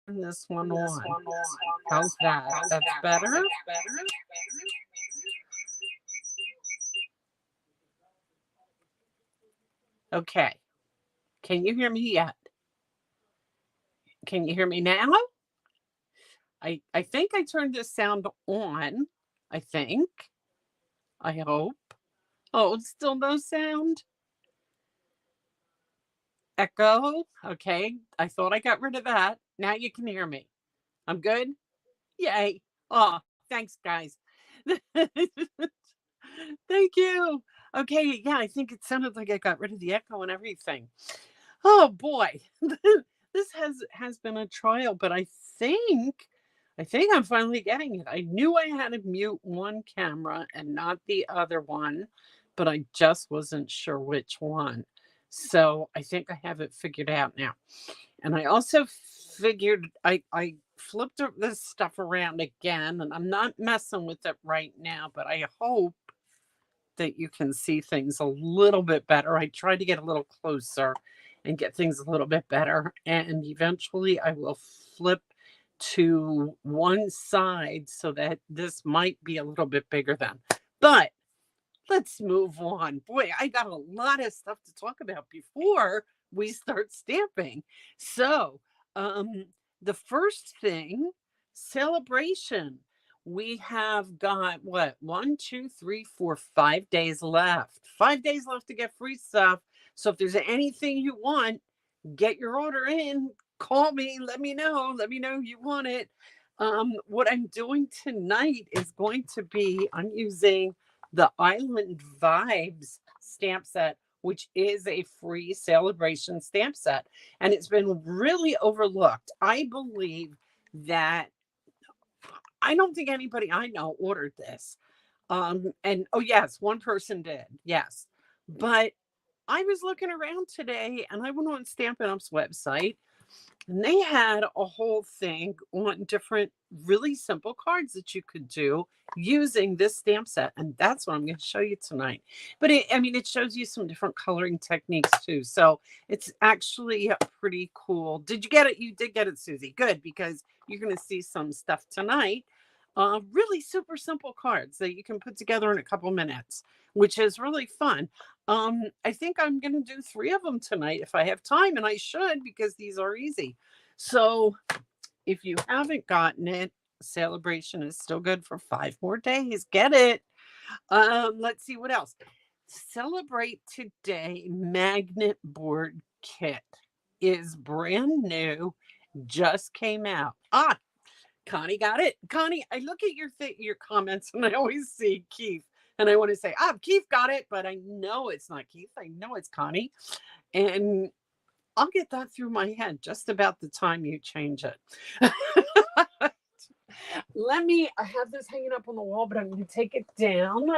this one on. How's that? That's better? Okay. Can you hear me yet? Can you hear me now? I think I turned this sound on. I think. I hope. Oh, still no sound? Echo? Okay. I thought I got rid of that. Now you can hear me. I'm good? Yay. Oh, thanks, guys. Thank you. Okay, yeah, I think it sounded like I got rid of the echo and everything. Oh boy. This has been a trial, but I think I'm finally getting it. I knew I had to mute one camera and not the other one, but I just wasn't sure which one. So I think I have it figured out now. And I also figured I flipped this stuff around again, and I'm not messing with it right now, but I hope that you can see things a little bit better. I tried to get a little closer and get things a little bit better, and eventually I will flip to one side so that this might be a little bit bigger then. But let's move on. Boy, I got a lot of stuff to talk about before we start stamping. So, um, the first thing, celebration. We have got what, 1, 2, 3, 4, 5 days left. 5 days left to get free stuff. So if there's anything you want, get your order in. Call me. Let me know. Let me know you want it. What I'm doing tonight is going to be, I'm using the Island Vibes stamp set, which is a free celebration stamp set. And it's been really overlooked. I believe that I don't think anybody I know ordered this. And oh, yes, one person did. Yes. But I was looking around today and I went on Stampin' Up's website and they had a whole thing on different really simple cards that you could do using this stamp set. And that's what I'm going to show you tonight. But it shows you some different coloring techniques too. So it's actually pretty cool. Did you get it? You did get it, Susie. Good, because you're going to see some stuff tonight. Really super simple cards that you can put together in a couple minutes, which is really fun. I think I'm going to do 3 of them tonight if I have time, and I should because these are easy. So if you haven't gotten it, celebration is still good for 5 more days. Get it. Let's see what else. Celebrate Today magnet board kit is brand new, just came out. Connie got it. Connie, I look at your comments and I always see Keith. And I want to say, Keith got it, but I know it's not Keith. I know it's Connie. And I'll get that through my head just about the time you change it. I have this hanging up on the wall, but I'm going to take it down.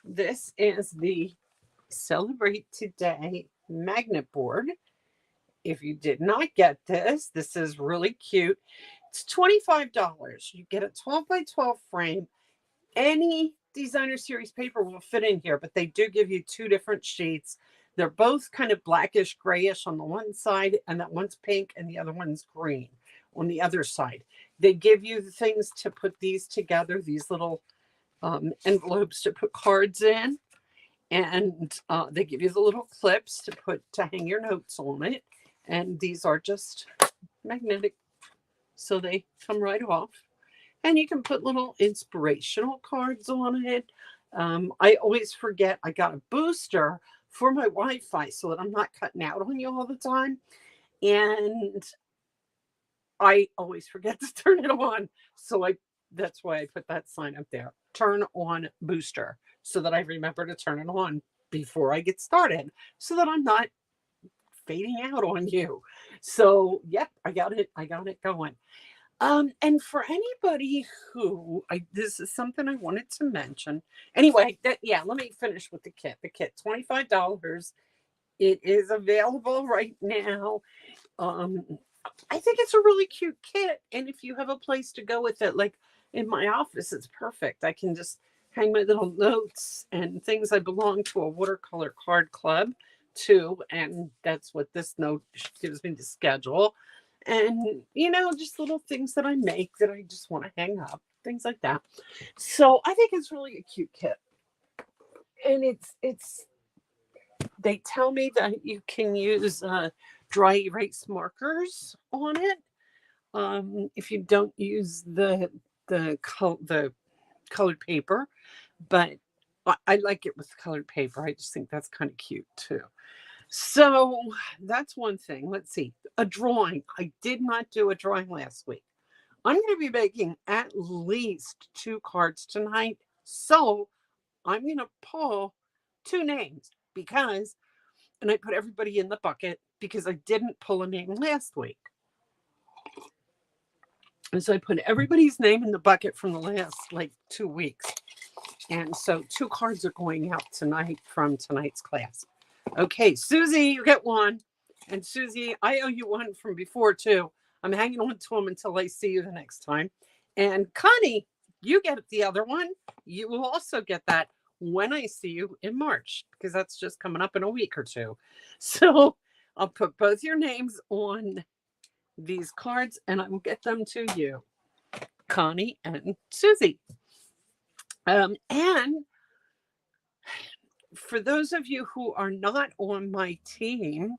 This is the Celebrate Today magnet board. If you did not get this, this is really cute. It's $25. You get a 12 by 12 frame. Any designer series paper will fit in here, but they do give you 2 different sheets. They're both kind of blackish grayish on the one side, and that one's pink and the other one's green on the other side. They give you the things to put these together, these little envelopes to put cards in, and they give you the little clips to hang your notes on it. And these are just magnetic, so they come right off. And you can put little inspirational cards on it. I always forget I got a booster for my Wi-Fi so that I'm not cutting out on you all the time. And I always forget to turn it on. So that's why I put that sign up there. Turn on booster, so that I remember to turn it on before I get started, so that I'm not fading out on you. So yep, I got it going. And for anybody who this is something I wanted to mention. Anyway, let me finish with the kit. The kit, $25. It is available right now. I think it's a really cute kit. And if you have a place to go with it, like in my office, it's perfect. I can just hang my little notes and things. I belong to a watercolor card club 2, and that's what this note gives me, the schedule. And, just little things that I make that I just want to hang up, things like that. So I think it's really a cute kit. And they tell me that you can use dry erase markers on it. If you don't use the colored paper, but I like it with colored paper. I just think that's kind of cute too. So that's one thing. Let's see. A drawing. I did not do a drawing last week. I'm going to be making at least 2 cards tonight. So I'm going to pull 2 names and I put everybody in the bucket because I didn't pull a name last week. And so I put everybody's name in the bucket from the last 2 weeks. And so 2 cards are going out tonight from tonight's class. Okay, Susie, you get 1. And Susie, I owe you 1 from before too. I'm hanging on to them until I see you the next time. And Connie, you get the other 1. You will also get that when I see you in March, because that's just coming up in a week or 2. So I'll put both your names on these cards and I will get them to you, Connie and Susie. And for those of you who are not on my team,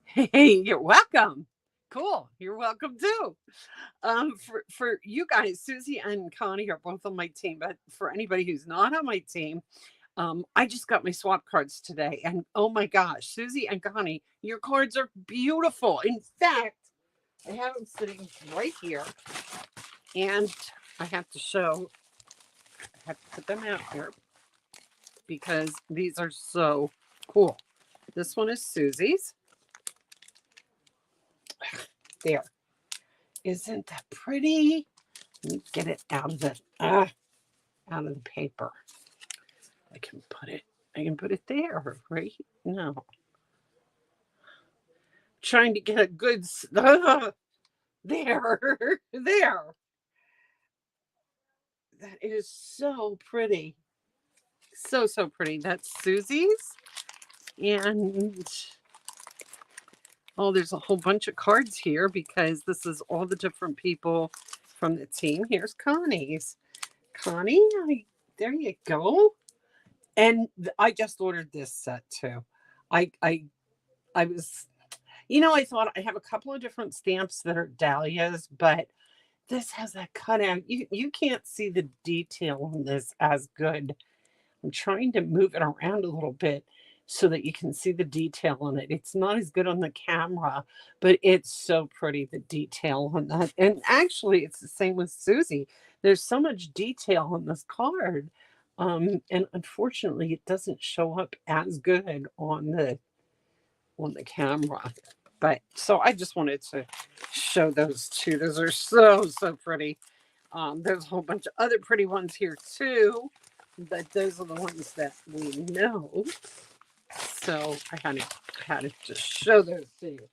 hey, you're welcome. Cool. You're welcome too. For you guys, Susie and Connie are both on my team, but for anybody who's not on my team, I just got my swap cards today, and oh my gosh, Susie and Connie, your cards are beautiful. In fact, I have them sitting right here, and I have to put them out here because these are so cool. This one is Susie's. There. Isn't that pretty? Let me get it out of the paper. I can put it there, right? No. Trying to get a good there. There. That is so pretty. So pretty. That's Susie's. And there's a whole bunch of cards here because this is all the different people from the team. Here's Connie's. Connie, there you go. And I just ordered this set too. I was, I thought I have a couple of different stamps that are dahlias, but this has that cutout. You can't see the detail on this as good. I'm trying to move it around a little bit so that you can see the detail on it. It's not as good on the camera, but it's so pretty, the detail on that. And actually, it's the same with Susie. There's so much detail on this card. And unfortunately, it doesn't show up as good on the camera. But so I just wanted to show those 2. Those are so pretty. There's a whole bunch of other pretty ones here too, but those are the ones that we know. So I had to just show those to you.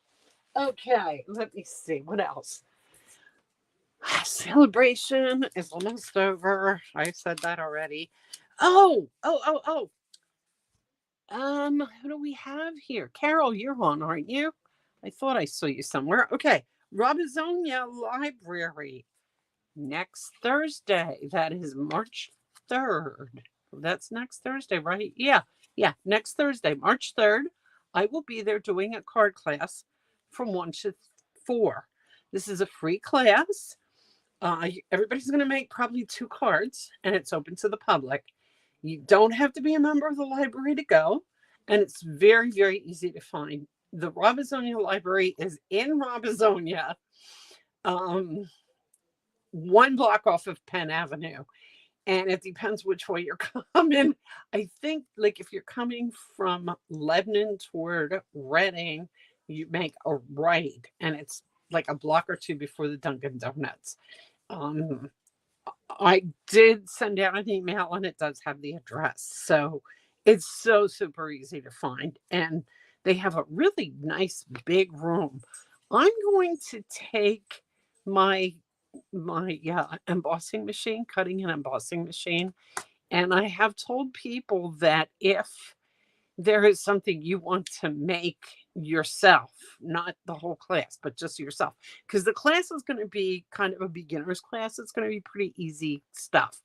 Okay, let me see what else. Celebration is almost over. I said that already. Oh. Who do we have here? Carol, you're on, aren't you? I thought I saw you somewhere. Okay. Robizonia Library. Next Thursday. That is March 3rd. That's next Thursday, right? Yeah. Next Thursday, March 3rd. I will be there doing a card class from 1 to 4. This is a free class. Everybody's going to make probably 2 cards, and it's open to the public. You don't have to be a member of the library to go, and it's very, very easy to find. The Robizonia Library is in Robizonia, 1 block off of Penn Avenue. And it depends which way you're coming. I think if you're coming from Lebanon toward Reading, you make a right, and it's a block or 2 before the Dunkin' Donuts. I did send out an email and it does have the address. So it's so super easy to find. And they have a really nice big room. I'm going to take my embossing machine, cutting and embossing machine. And I have told people that if there is something you want to make yourself, not the whole class, but just yourself. Because the class is going to be kind of a beginner's class. It's going to be pretty easy stuff.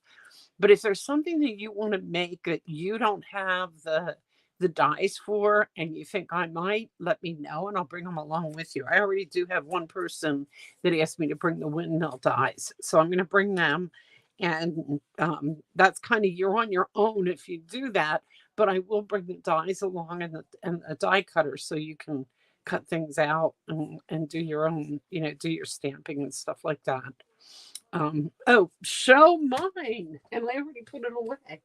But if there's something that you want to make that you don't have the dies for and you think I might, let me know and I'll bring them along with you. I already do have one person that asked me to bring the windmill dies. So I'm going to bring them. And that's kind of, you're on your own if you do that. But I will bring the dies along and a die cutter so you can cut things out and do your own, do your stamping and stuff like that. Oh, show mine. And I already put it away.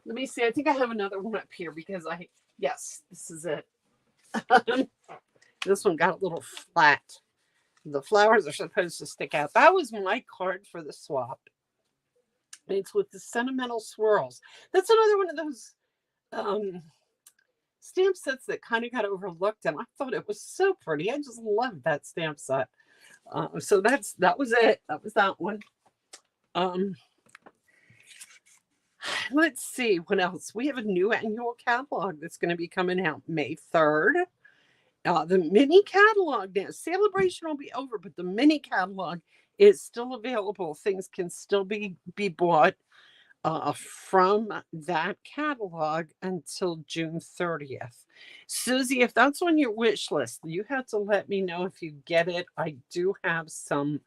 Let me see. I think I have another one up here because yes, this is it. This one got a little flat. The flowers are supposed to stick out. That was my card for the swap. It's with the sentimental swirls. That's another one of those stamp sets that kind of got overlooked, and I thought it was so pretty. I just loved that stamp set. So that was it. That was that one. Let's see what else. We have a new annual catalog that's going to be coming out May 3rd. The mini catalog now. Celebration will be over, but the mini catalog is still available. Things can still be bought from that catalog until June 30th. Susie, if that's on your wish list, you have to let me know if you get it. I do have some.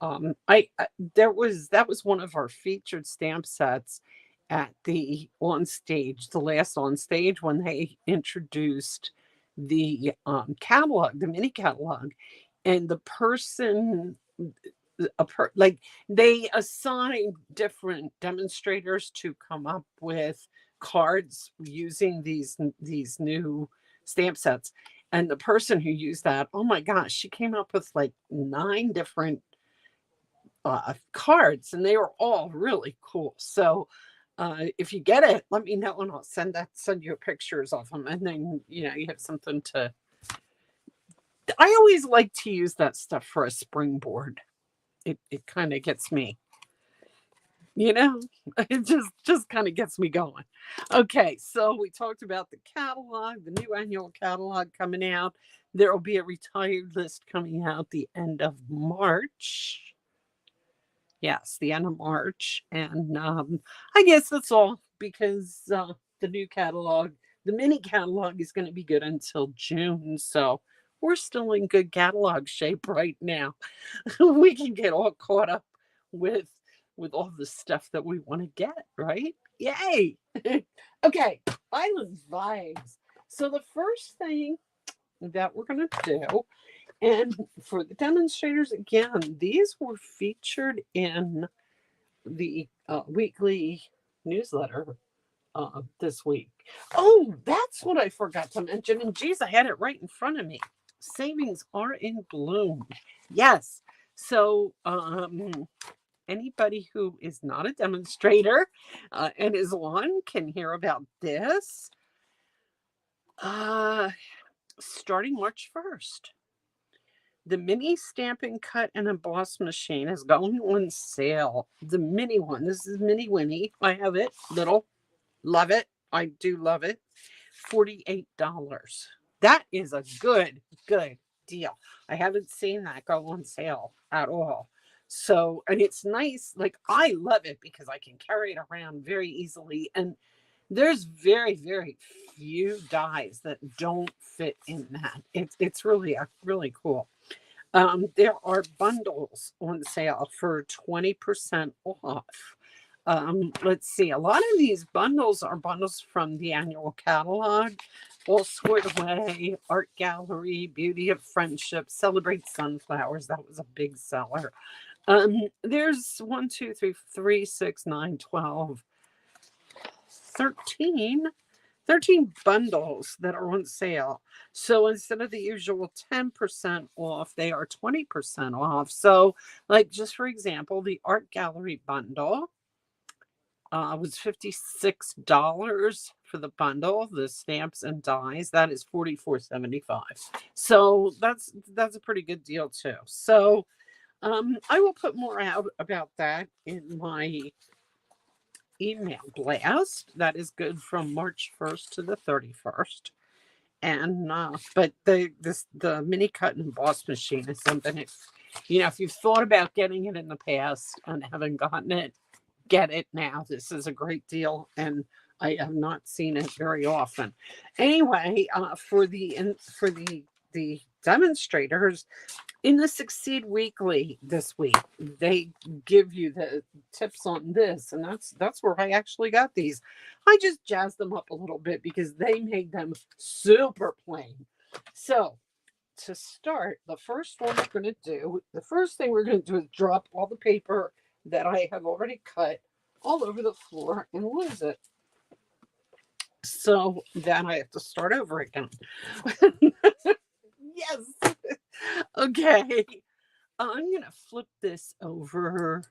That was one of our featured stamp sets at the last on stage when they introduced the catalog, the mini catalog, and the person like they assign different demonstrators to come up with cards using these new stamp sets. And the person who used that, oh my gosh, she came up with like 9 different cards, and they were all really cool. So if you get it, let me know and I'll send you pictures of them, and then you have something to. I always like to use that stuff for a springboard. It kind of gets me, it just kind of gets me going. Okay, so we talked about the catalog, the new annual catalog coming out. There will be a retired list coming out the end of March. Yes, the end of March. And I guess that's all because the new catalog, the mini catalog is going to be good until June. So we're still in good catalog shape right now. We can get all caught up with all the stuff that we want to get, right? Yay! Okay, Island Vibes. So the first thing that we're going to do, and for the demonstrators, again, these were featured in the weekly newsletter this week. Oh, that's what I forgot to mention. And geez, I had it right in front of me. Savings are in bloom. Yes. So anybody who is not a demonstrator and is on can hear about this. Starting March 1st. The mini Stampin' Cut and Emboss machine is going on sale. The mini one. This is Mini Winnie. I have it. Little. Love it. I do love it. $48. That is a good deal. I haven't seen that go on sale at all. So, and it's nice. Like, I love it because I can carry it around very easily. And there's very, very few dies that don't fit in that. It's really cool. There are bundles on sale for 20% off. Let's see. A lot of these bundles are bundles from the annual catalog. All Squared Away, Art Gallery, Beauty of Friendship, Celebrate Sunflowers. That was a big seller. There's 1, 2, 3, 3, 6, 9, 12, 13 bundles that are on sale. So instead of the usual 10% off, they are 20% off. So, like, just for example, the Art Gallery bundle was $56 for the bundle, the stamps and dies. That is $44.75. So that's a pretty good deal too. So I will put more out about that in my email blast that is good from March 1st to the 31st. And but the mini cut and emboss machine is something, if you've thought about getting it in the past and haven't gotten it, get it now. This is a great deal, and I have not seen it very often. Anyway, for the demonstrators in the Succeed Weekly this week, they give you the tips on this, and that's where I actually got these. I just jazzed them up a little bit because they made them super plain. So to start, the first thing we're going to do is drop all the paper that I have already cut all over the floor and lose it. So then I have to start over again. Yes. Okay. I'm going to flip this over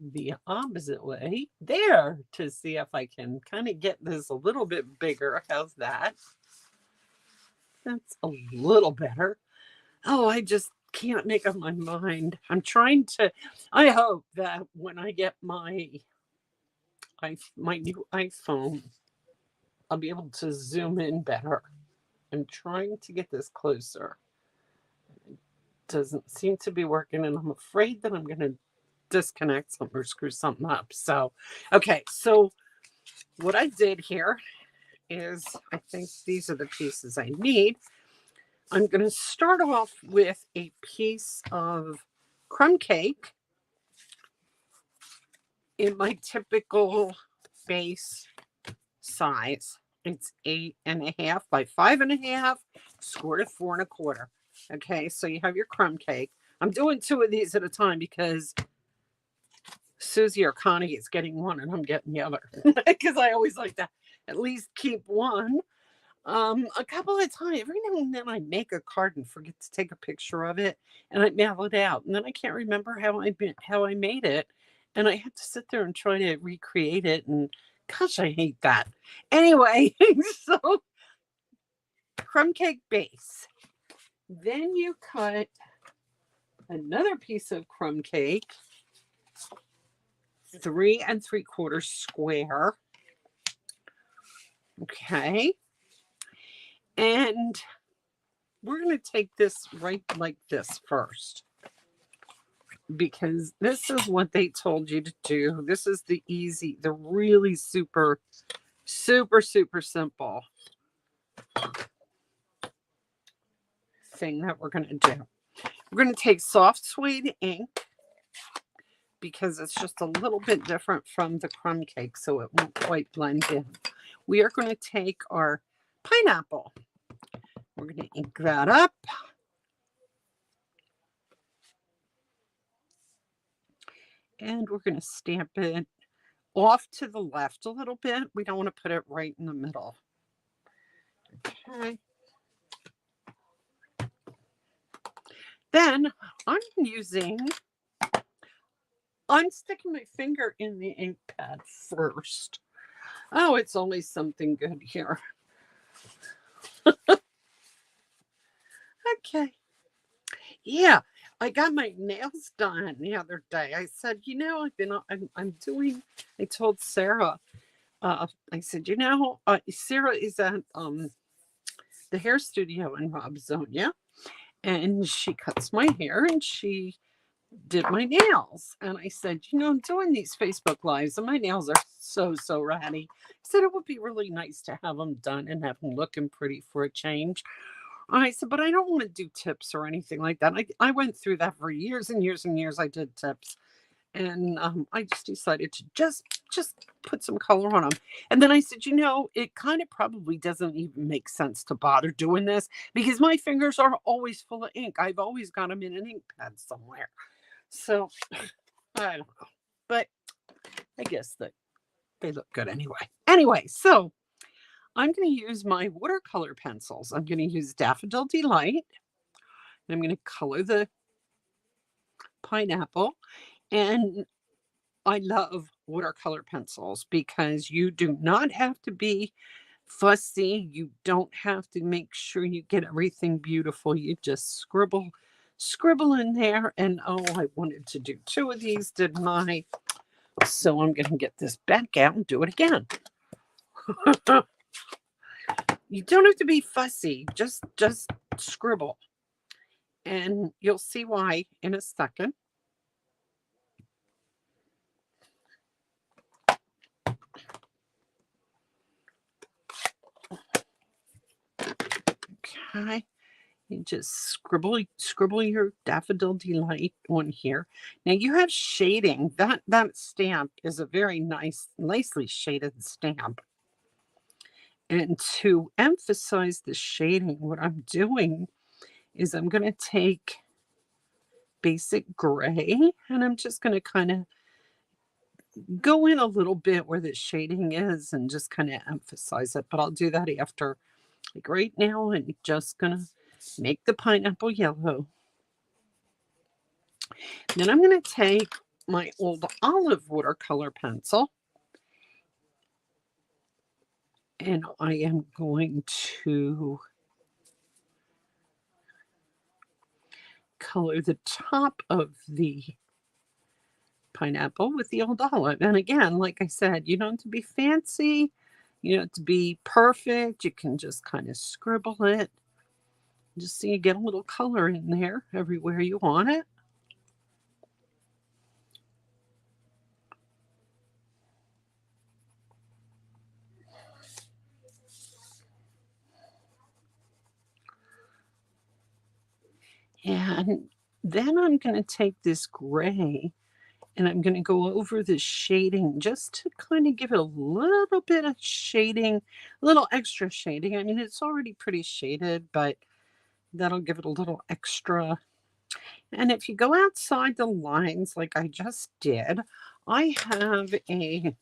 the opposite way there to see if I can kind of get this a little bit bigger. How's that? That's a little better. Oh, I just can't make up my mind. I hope that when I get my new iPhone, I'll be able to zoom in better. I'm trying to get this closer. It doesn't seem to be working, and I'm afraid that I'm going to disconnect something or screw something up. So, okay, so what I did here is, I think these are the pieces I need. I'm going to start off with a piece of crumb cake in my typical base size. It's 8.5 by 5.5, scored at 4 1/4. Okay, so you have your crumb cake. I'm doing 2 of these at a time because Susie or Connie is getting one and I'm getting the other, because I always like to at least keep one. A couple of times, every now and then I make a card and forget to take a picture of it, and I mail it out, and then I can't remember how I made it, and I have to sit there and try to recreate it, and gosh, I hate that. Anyway, so crumb cake base. Then you cut another piece of crumb cake, 3 3/4 square. Okay. And we're going to take this right like this first, because this is what they told you to do. This is the really super, super, super simple thing that we're going to do. We're going to take soft suede ink, because it's just a little bit different from the crumb cake, so it won't quite blend in. We are going to take our pineapple. We're going to ink that up. And we're going to stamp it off to the left a little bit. We don't want to put it right in the middle. Okay. Then I'm sticking my finger in the ink pad first. Oh, it's only something good here. Okay. Yeah, I got my nails done the other day. I said, I told Sarah, I said, Sarah is at the hair studio in Robsonia, and she cuts my hair and she did my nails. And I said, I'm doing these Facebook Lives and my nails are so ratty. I said it would be really nice to have them done and have them looking pretty for a change. I said, but I don't want to do tips or anything like that. I went through that for years and years and years. I did tips. And I just decided to just put some color on them. And then I said, it kind of probably doesn't even make sense to bother doing this, because my fingers are always full of ink. I've always got them in an ink pad somewhere. So I don't know. But I guess that they look good anyway. Anyway, so I'm going to use my watercolor pencils. I'm going to use Daffodil Delight. And I'm going to color the pineapple. And I love watercolor pencils because you do not have to be fussy. You don't have to make sure you get everything beautiful. You just scribble in there. And I wanted to do 2 of these, didn't I? So I'm going to get this back out and do it again. You don't have to be fussy. Just scribble. And you'll see why in a second. Okay. You just scribble your Daffodil Delight on here. Now you have shading. That stamp is a very nicely shaded stamp. And to emphasize the shading, what I'm doing is I'm going to take basic gray and I'm just going to kind of go in a little bit where the shading is and just kind of emphasize it. But I'll do that after. Like right now, I'm just going to make the pineapple yellow. Then I'm going to take my old olive watercolor pencil and I am going to color the top of the pineapple with the old olive. And again, like I said, you don't have to be fancy, you don't have to be perfect. You can just kind of scribble it. Just so you get a little color in there everywhere you want it. And then I'm going to take this gray and I'm going to go over the shading just to kind of give it a little bit of shading, a little extra shading. I mean, it's already pretty shaded, but that'll give it a little extra. And if you go outside the lines like I just did, I have a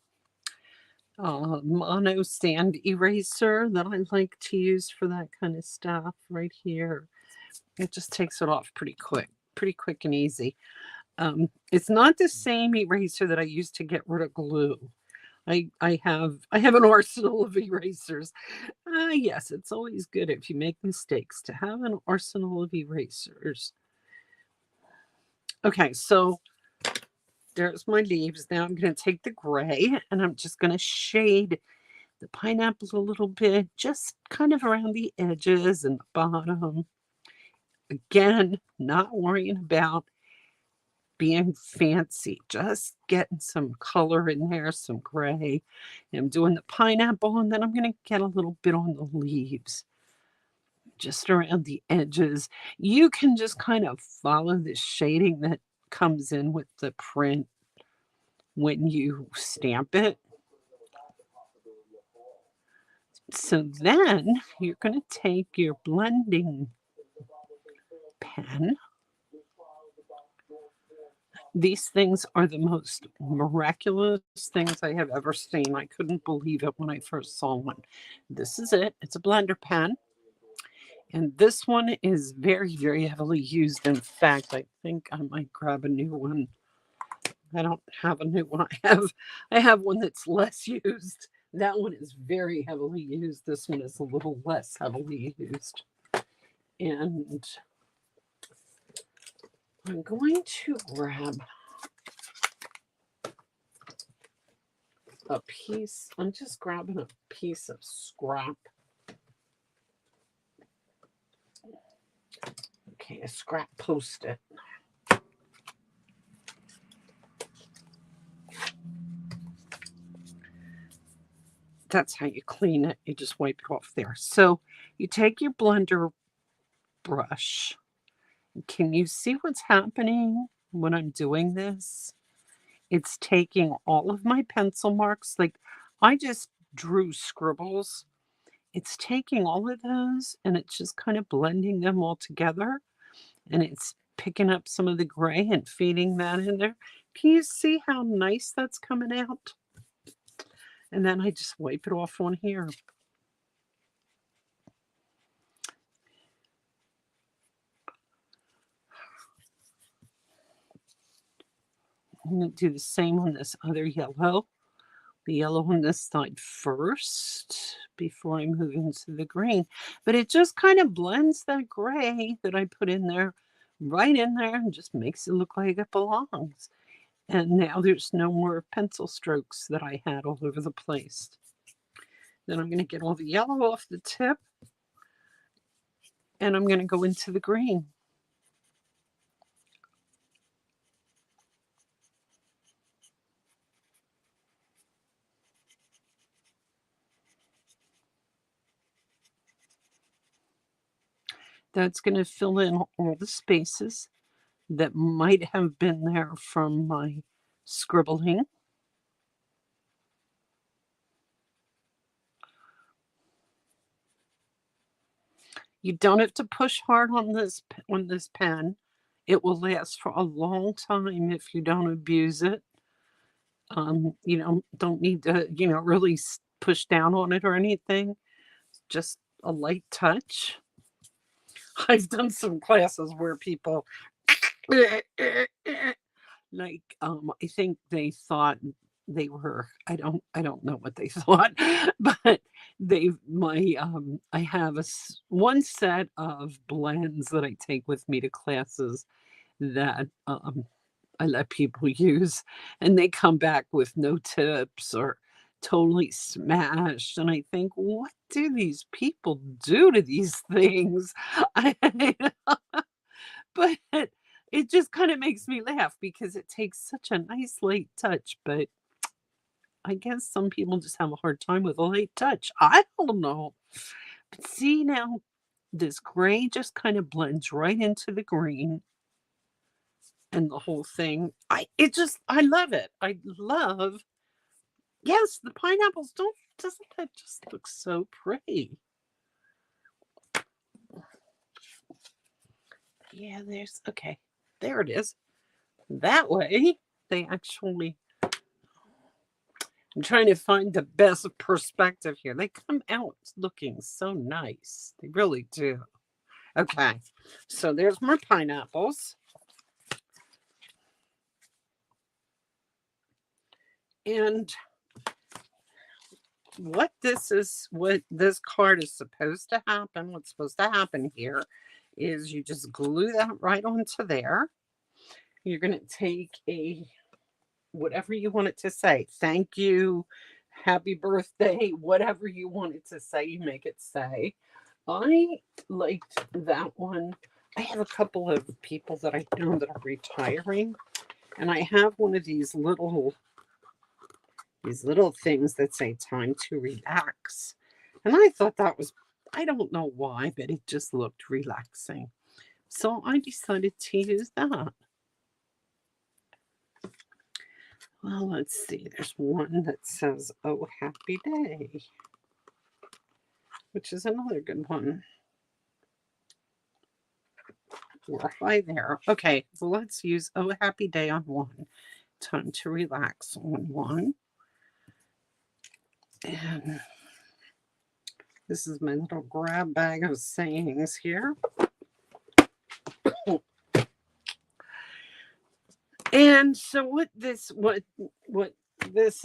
mono sand eraser that I like to use for that kind of stuff right here. It just takes it off pretty quick and easy. It's not the same eraser that I use to get rid of glue. I have an arsenal of erasers. Yes, it's always good if you make mistakes to have an arsenal of erasers. Okay, so there's my leaves. Now I'm going to take the gray and I'm just going to shade the pineapples a little bit, just kind of around the edges and the bottom. Again, not worrying about being fancy, just getting some color in there, some gray. I'm doing the pineapple and then I'm going to get a little bit on the leaves, just around the edges. You can just kind of follow the shading that comes in with the print when you stamp it. So then you're going to take your blending pen. These things are the most miraculous things I have ever seen. I couldn't believe it when I first saw one. This is it. It's a blender pen. And this one is very, very heavily used. In fact, I think I might grab a new one. I don't have a new one. I have one that's less used. That one is very heavily used. This one is a little less heavily used. And I'm going to grab a piece. I'm just grabbing a piece of scrap. Okay, a scrap Post-it. That's how you clean it. You just wipe it off there. So you take your blender brush. Can you see what's happening when I'm doing this? It's taking all of my pencil marks. Like I just drew scribbles. It's taking all of those and it's just kind of blending them all together. And it's picking up some of the gray and feeding that in there. Can you see how nice that's coming out? And then I just wipe it off on here. I'm going to do the same on this other yellow. The yellow on this side first before I move into the green. But it just kind of blends that gray that I put in there right in there and just makes it look like it belongs. And now there's no more pencil strokes that I had all over the place. Then I'm going to get all the yellow off the tip, and I'm going to go into the green. That's going to fill in all the spaces that might have been there from my scribbling. You don't have to push hard on this pen. It will last for a long time if you don't abuse it. You know, don't need to, really push down on it or anything. Just a light touch. I've done some classes where people like I think they thought they were I don't know what they thought, but I have one set of blends that I take with me to classes that I let people use, and they come back with no tips or totally smashed. And I think, what do these people do to these things? But it just kind of makes me laugh because it takes such a nice light touch. But I guess some people just have a hard time with a light touch. I don't know. But see now, this gray just kind of blends right into the green and the whole thing. I love it. I love, yes, the pineapples doesn't that just look so pretty? Yeah, okay. There it is. That way, they actually, I'm trying to find the best perspective here. They come out looking so nice. They really do. Okay, so there's more pineapples. And what this card is supposed to happen, what's supposed to happen here is you just glue that right onto there. You're going to take whatever you want it to say. Thank you, happy birthday, whatever you want it to say, you make it say. I liked that one. I have a couple of people that I know that are retiring, and I have one of these little things that say time to relax. And I thought that was, I don't know why, but it just looked relaxing. So I decided to use that. Well, let's see. There's one that says, "Oh, happy day," which is another good one. We're high there. Okay, so let's use "Oh, happy day" on one. Time to relax on one. And this is my little grab bag of sayings here. And so what this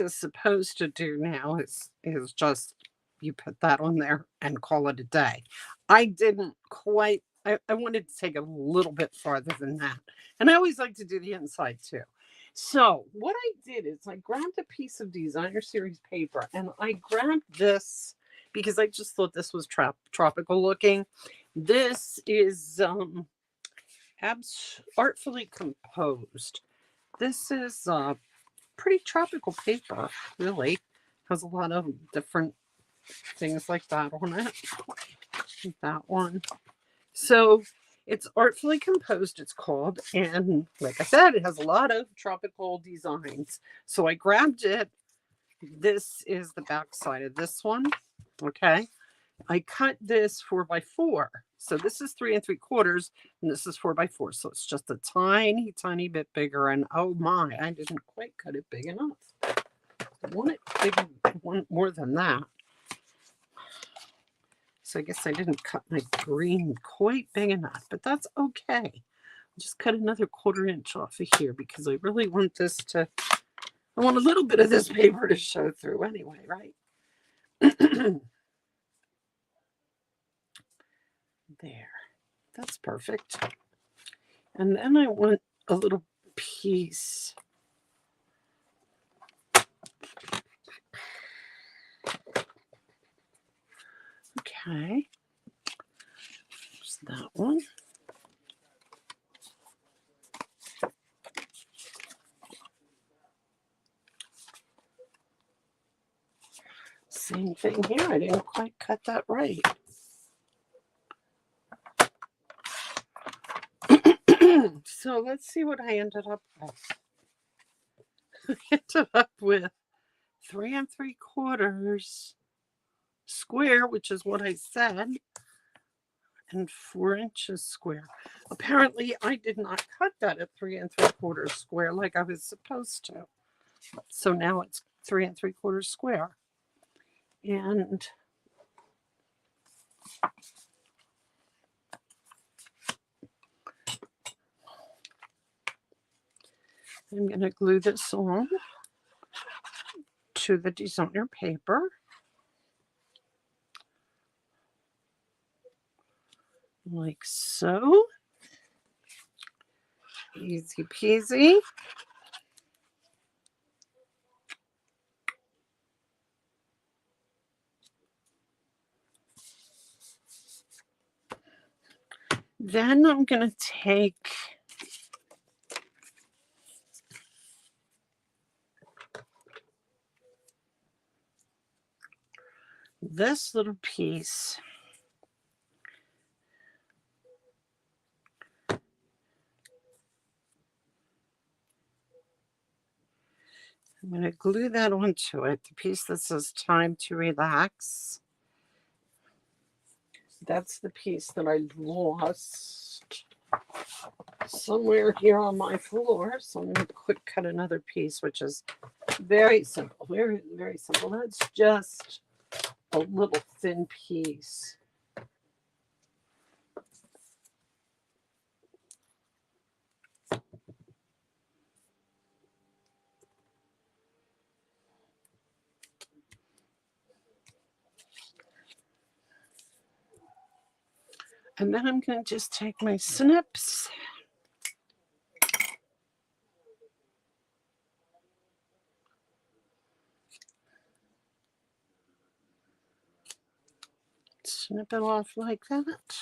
is supposed to do now is just you put that on there and call it a day. I didn't quite I wanted to take it a little bit farther than that. And I always like to do the inside too. So what I did is I grabbed a piece of designer series paper and I grabbed this because I just thought this was tropical looking. This is artfully composed. This is pretty tropical paper, really. Has a lot of different things like that on it. That one. So it's artfully composed, it's called. And like I said, it has a lot of tropical designs. So I grabbed it. This is the back side of this one. Okay. I cut this 4x4. So this is 3 3/4, and this is 4x4. So it's just a tiny, tiny bit bigger. And oh my, I didn't quite cut it big enough. I want it big, I want more than that. So I guess I didn't cut my green quite big enough, but that's okay. I'll just cut another 1/4 inch off of here because I really want this to, I want a little bit of this paper to show through anyway, right? There, that's perfect. And then I want a little piece Okay. There's that one. Same thing here. I didn't quite cut that right. So let's see what I ended up with. I ended up with 3 3/4 square, which is what I said, and 4 inches square. Apparently, I did not cut that at 3 3/4 square like I was supposed to. So now it's 3 3/4 square. And I'm going to glue this on to the designer paper. Like so. Easy peasy. Then I'm going to take this little piece. I'm going to glue that onto it, the piece that says time to relax. That's the piece that I lost somewhere here on my floor. So I'm going to quick cut another piece, which is very simple, very, very simple. That's just a little thin piece. And then I'm going to just take my snips. Snip it off like that.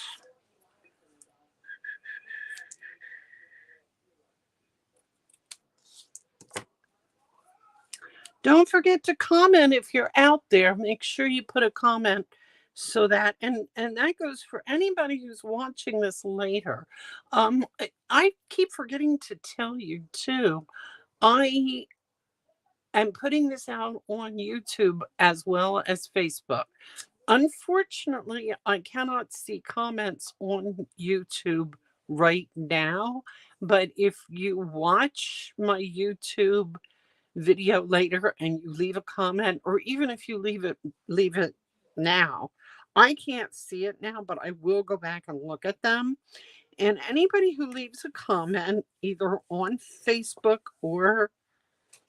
Don't forget to comment if you're out there. Make sure you put a comment so that, and that goes for anybody who's watching this later. I keep forgetting to tell you too, I am putting this out on YouTube as well as Facebook. Unfortunately, I cannot see comments on YouTube right now, but if you watch my YouTube video later and you leave a comment, or even if you leave it now, I can't see it now, but I will go back and look at them. And anybody who leaves a comment either on Facebook or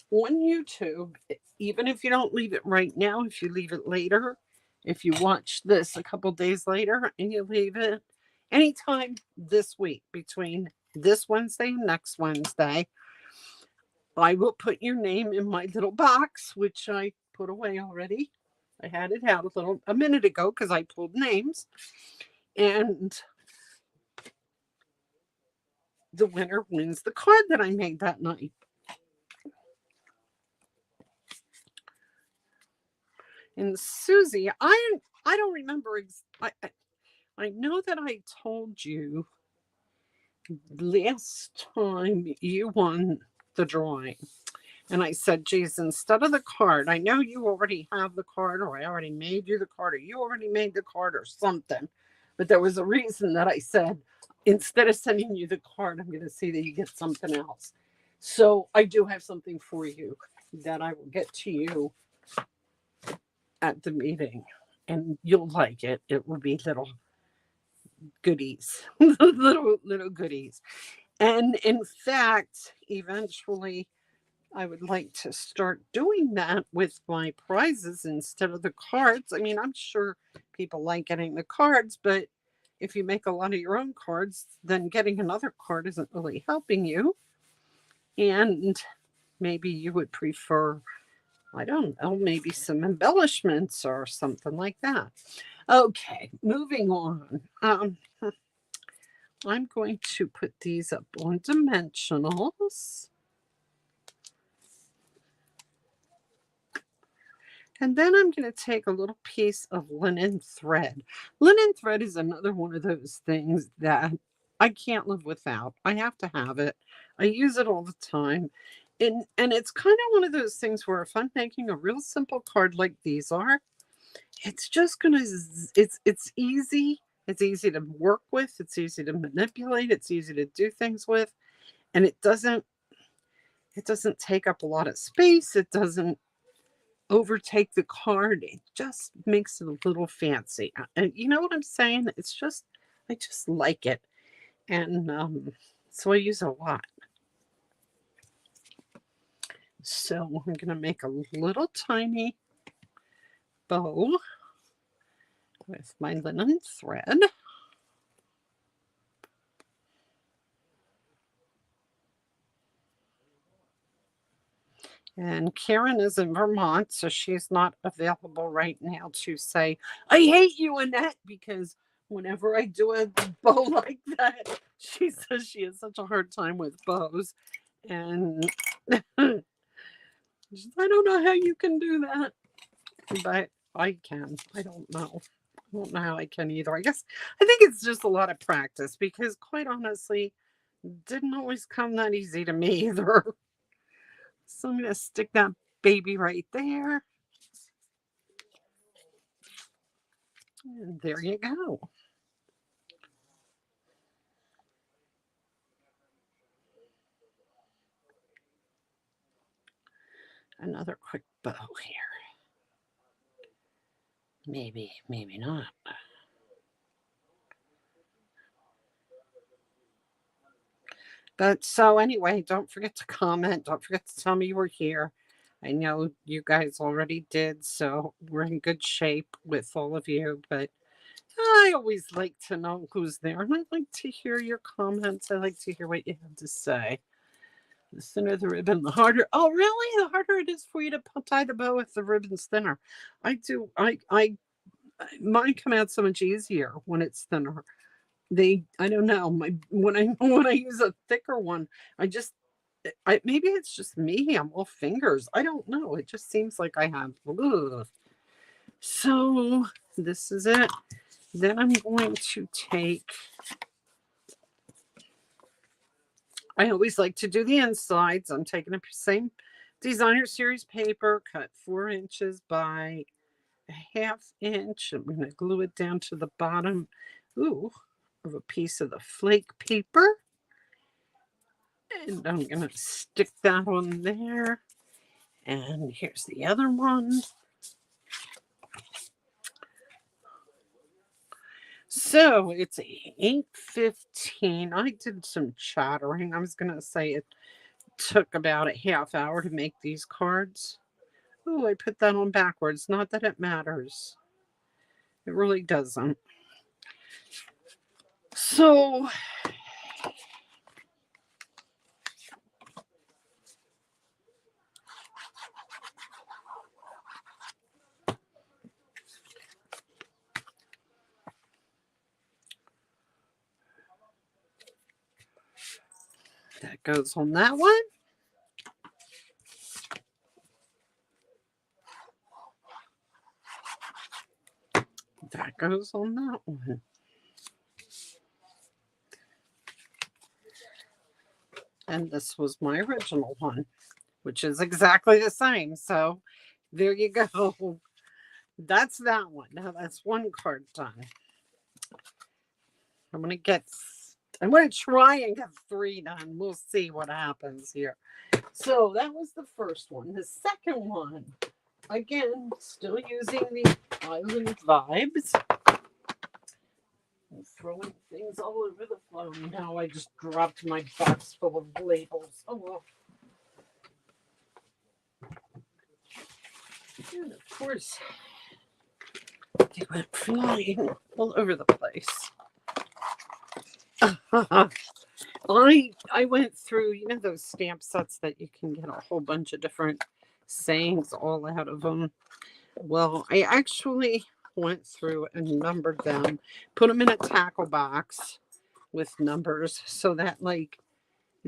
on YouTube, even if you don't leave it right now, if you leave it later, if you watch this a couple days later and you leave it anytime this week between this Wednesday and next Wednesday, I will put your name in my little box, which I put away already. I had it out a minute ago because I pulled names. And the winner wins the card that I made that night. And Susie, I don't remember. I know that I told you last time you won the drawing. And I said, geez, instead of the card, I know you already have the card, or I already made you the card, or you already made the card, or something. But there was a reason that I said, instead of sending you the card, I'm going to see that you get something else. So I do have something for you that I will get to you at the meeting. And you'll like it. It will be little goodies, little goodies. And in fact, eventually, I would like to start doing that with my prizes instead of the cards. I mean, I'm sure people like getting the cards, but if you make a lot of your own cards, then getting another card isn't really helping you. And maybe you would prefer I don't know, maybe some embellishments or something like that. Okay, moving on. I'm going to put these up on dimensionals. And then I'm going to take a little piece of linen thread. Linen thread is another one of those things that I can't live without. I have to have it. I use it all the time. And it's kind of one of those things where if I'm making a real simple card like these are, it's just going to it's easy. It's easy to work with, it's easy to manipulate, it's easy to do things with, and it doesn't take up a lot of space. It doesn't overtake the card. It just makes it a little fancy. And you know what I'm saying? I just like it. And so I use a lot. So I'm going to make a little tiny bow with my linen thread. And Karen is in Vermont, so she's not available right now to say, I hate you, Annette, because whenever I do a bow like that, she says she has such a hard time with bows. And I don't know how you can do that, but I can. I don't know. I don't know how I can either. I think it's just a lot of practice because, quite honestly, it didn't always come that easy to me either. So I'm going to stick that baby right there. And there you go. Another quick bow here. Maybe, maybe not. But so anyway, don't forget to comment. Don't forget to tell me you were here. I know you guys already did, so we're in good shape with all of you. But I always like to know who's there, and I like to hear your comments. I like to hear what you have to say. The thinner the ribbon, the harder. Oh, really? The harder it is for you to tie the bow if the ribbon's thinner. I do. Mine come out so much easier when it's thinner. I don't know. When I use a thicker one, maybe it's just me. I'm all fingers. I don't know. It just seems like I have. Ugh. So this is it. Then I'm going to take. I always like to do the insides. I'm taking the same designer series paper, cut 4 inches by a ½ inch. I'm going to glue it down to the bottom. Ooh. Of a piece of the flake paper. And I'm going to stick that on there. And here's the other one. So it's 8:15. I did some chattering. I was going to say it took about a ½ hour to make these cards. Oh, I put that on backwards. Not that it matters. It really doesn't. So that goes on that one. That goes on that one. And this was my original one, which is exactly the same. So there you go. That's that one. Now that's one card done. I'm going to try and get 3 done. We'll see what happens here. So that was the first one. The second one, again, still using the Island Vibes. I'm throwing things all over the floor. Now I just dropped my box full of labels. Oh, well. And of course, they went flying all over the place. I went through, those stamp sets that you can get a whole bunch of different sayings all out of them. Well, I actually went through and numbered them, put them in a tackle box with numbers so that, like,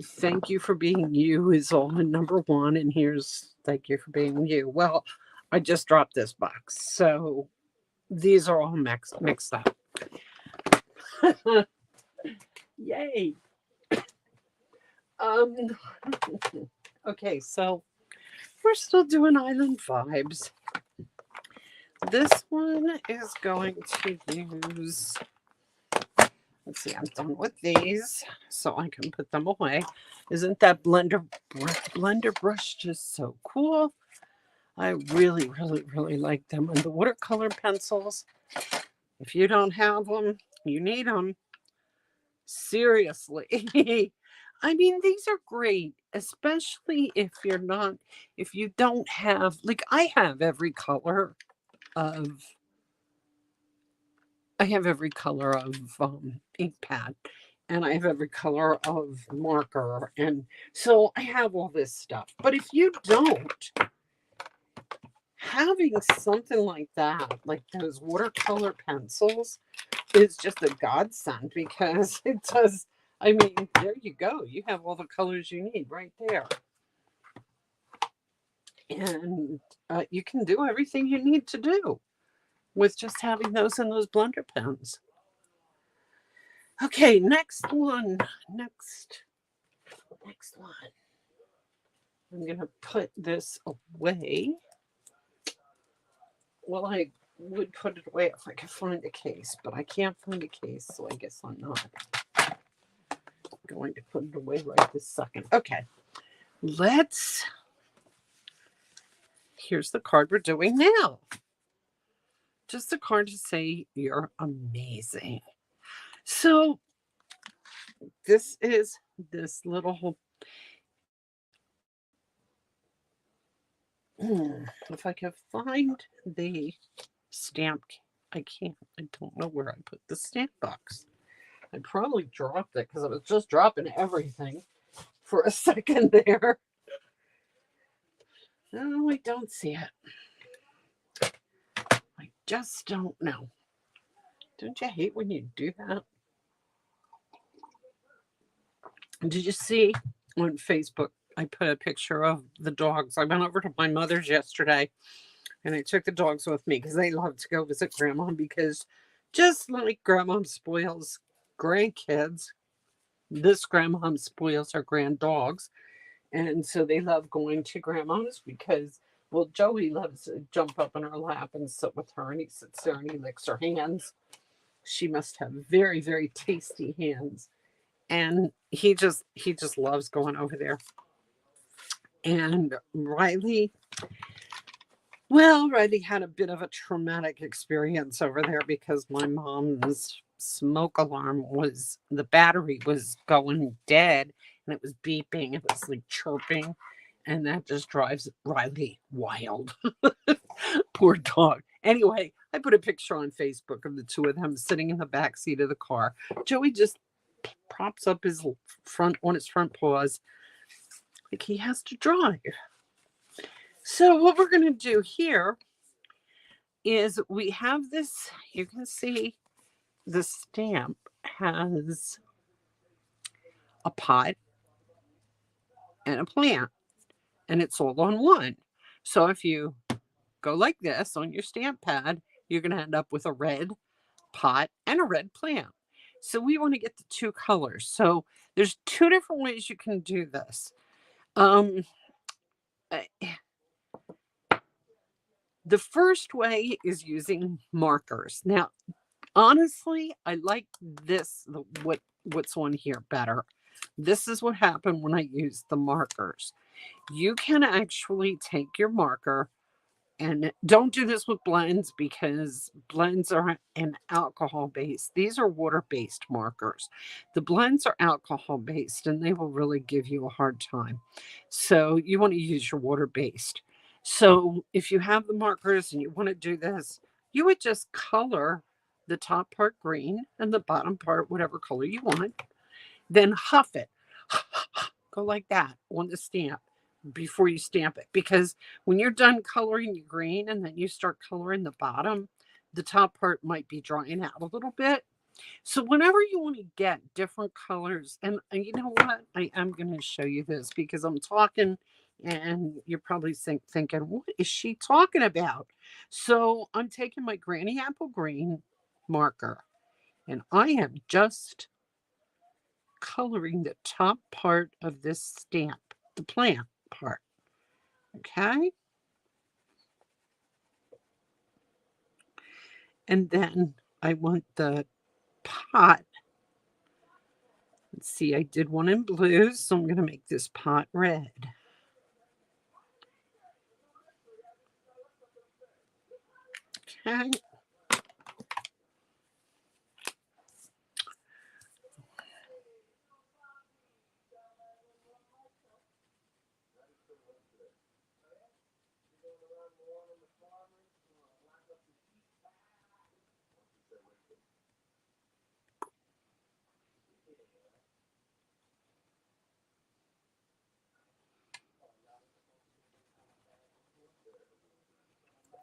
thank you for being you is all in number one, and here's thank you for being you. Well, I just dropped this box, so these are all mixed up. Yay. Um okay, so we're still doing Island Vibes. This one is going to use, let's see, I'm done with these so I can put them away. Isn't that blender brush just so cool? I really, really, really like them. And the watercolor pencils, if you don't have them, you need them. Seriously. I mean, these are great, especially if you don't have, like, I have every color of ink pad, and I have every color of marker, and so I have all this stuff. But if you don't, having something like that, like those watercolor pencils, is just a godsend because it does. I mean, there you go. You have all the colors you need right there. And you can do everything you need to do with just having those in those blender pens. Okay, next one. Next one. I'm going to put this away. Well, I would put it away if I could find a case, but I can't find a case, so I guess I'm not going to put it away right this second. Okay, here's the card we're doing now. Just a card to say you're amazing. So this is this little, if I could find the stamp, I don't know where I put the stamp box. I probably dropped it because I was just dropping everything for a second there. No, I don't see it. I just don't know. Don't you hate when you do that? Did you see on Facebook, I put a picture of the dogs. I went over to my mother's yesterday and I took the dogs with me because they love to go visit grandma, because just like grandma spoils grandkids, this grandma spoils her grand dogs. And so they love going to grandma's because, well, Joey loves to jump up in her lap and sit with her, and he sits there and he licks her hands. She must have very, very tasty hands. And he just loves going over there. And Riley had a bit of a traumatic experience over there because my mom's smoke alarm the battery was going dead, and it was beeping. It was like chirping, and that just drives Riley wild. Poor dog. Anyway, I put a picture on Facebook of the two of them sitting in the back seat of the car. Joey just props up his front paws like he has to drive. So what we're going to do here is we have this, you can see the stamp has a pot and a plant, and it's all on one. So if you go like this on your stamp pad, you're going to end up with a red pot and a red plant. So we want to get the two colors. So there's two different ways you can do this. The first way is using markers. Now, honestly, I like what's on here better. This is what happened when I used the markers. You can actually take your marker, and don't do this with blends because blends are an alcohol based. These are water based markers. The blends are alcohol based, and they will really give you a hard time. So you want to use your water based. So if you have the markers and you want to do this, you would just color the top part green and the bottom part whatever color you want. Then huff it. Go like that on the stamp. before you stamp it, because when you're done coloring your green and then you start coloring the bottom, the top part might be drying out a little bit. So whenever you want to get different colors, and you know what? I am going to show you this because I'm talking and you're probably thinking, what is she talking about? So I'm taking my Granny Apple Green marker and I am just coloring the top part of this stamp, the plant part. Okay. And then I want the pot. Let's see, I did one in blue, so I'm going to make this pot red. Okay.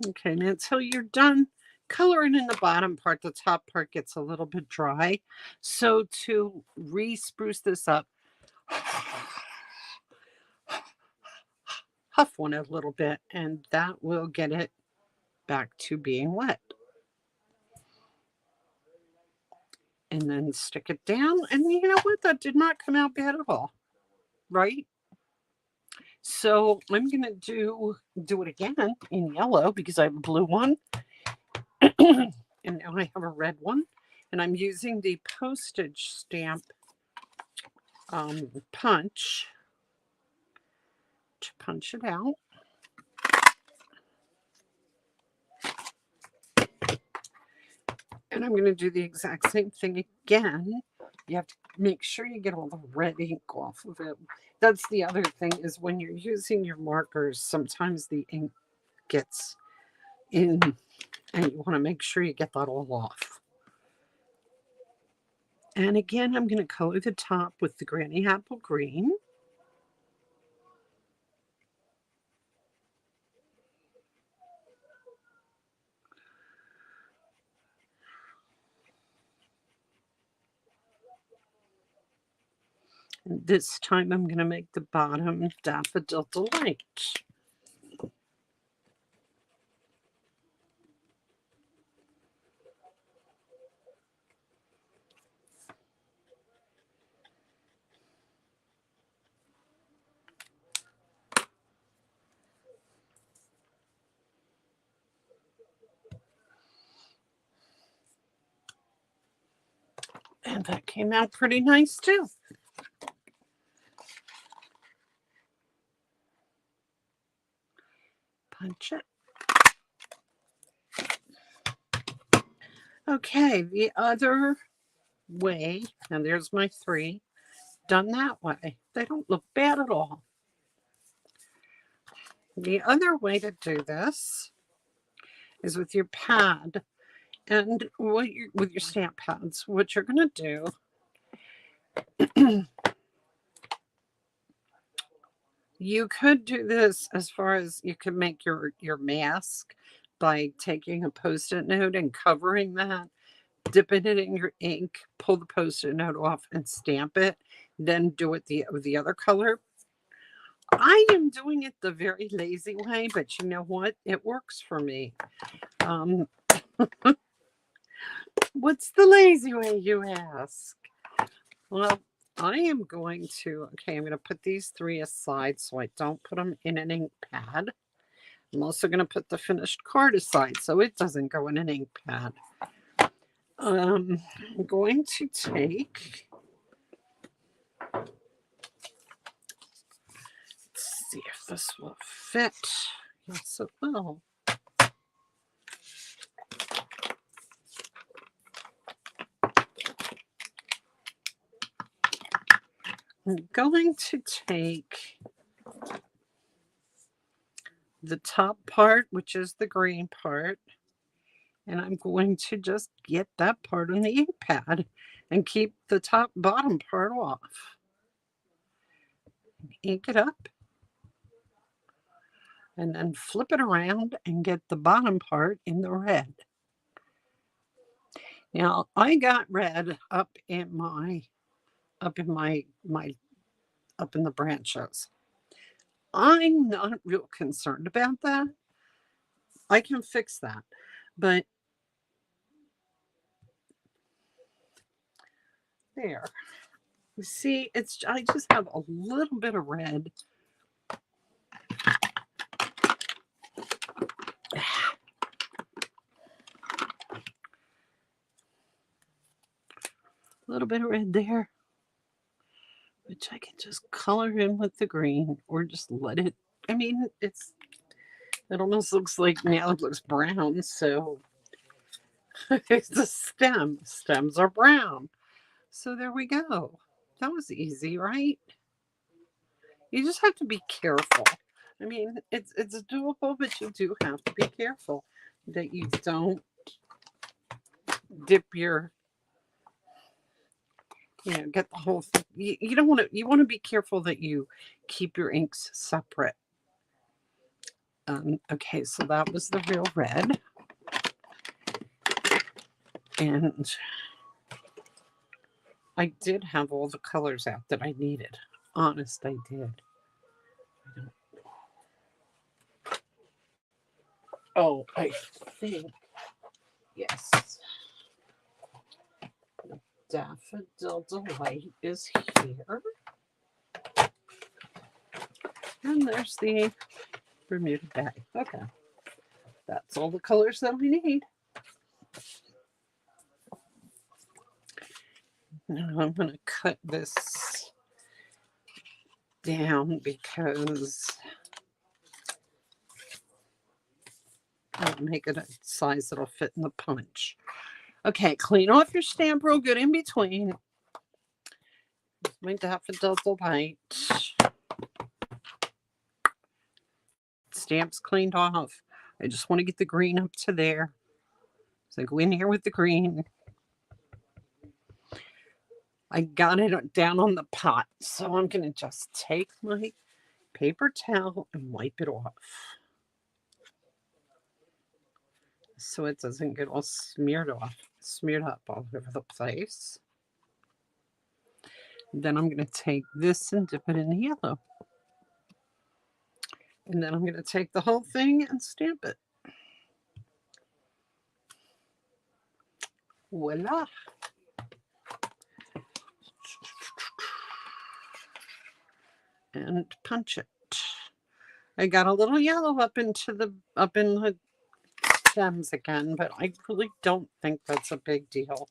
Okay, now until you're done coloring in the bottom part, the top part gets a little bit dry. So to re-spruce this up, huff one a little bit, and that will get it back to being wet. And then stick it down, and you know what? That did not come out bad at all, right? So I'm gonna do it again in yellow because I have a blue one. And now I have a red one, and I'm using the postage stamp punch to punch it out. And I'm going to do the exact same thing again. You have to make sure you get all the red ink off of it. That's the other thing, is when you're using your markers, sometimes the ink gets in and you want to make sure you get that all off. And again, I'm going to color the top with the Granny Apple Green. And this time I'm going to make the bottom Daffodil Delight. And that came out pretty nice too. Punch it. Okay, the other way, and there's my 3, done that way. They don't look bad at all. The other way to do this is with your pad, and with your stamp pads. What you're going to do, you could do this as far as you could make your mask by taking a Post-it note and covering that, dipping it in your ink, pull the Post-it note off and stamp it, then do it with the other color. I am doing it the very lazy way, but you know what? It works for me. What's the lazy way, you ask? Well, I am going to, I'm going to put these 3 aside so I don't put them in an ink pad. I'm also going to put the finished card aside so it doesn't go in an ink pad. I'm going to take, let's see if this will fit. Yes, it will. I'm going to take the top part, which is the green part, and I'm going to just get that part on the ink pad and keep the bottom part off. Ink it up. and then flip it around and get the bottom part in the red. Now I got red up in the branches. I'm not real concerned about that. I can fix that. But there. You see, I just have a little bit of red. A little bit of red there, which I can just color in with the green or just let it. I mean, it almost looks like now it looks brown, so it's a stem. Stems are brown. So there we go. That was easy, right? You just have to be careful. I mean, it's doable, but you do have to be careful that you don't dip your, get the whole thing. You don't want to. You want to be careful that you keep your inks separate. Okay, so that was the real red, and I did have all the colors out that I needed. Honest, I did. Oh, I think, yes. The Daffodil Delight is here. And there's the Bermuda Bay. Okay. That's all the colors that we need. Now I'm going to cut this down because I'll make it a size that'll fit in the punch. Okay, clean off your stamp real good in between. My Daffodil Delight. Stamp's cleaned off. I just want to get the green up to there. So I go in here with the green. I got it down on the pot, so I'm going to just take my paper towel and wipe it off, so it doesn't get all smeared up all over the place. Then I'm going to take this and dip it in the yellow. And then I'm going to take the whole thing and stamp it. Voila. And punch it. I got a little yellow up in the stems again, but I really don't think that's a big deal.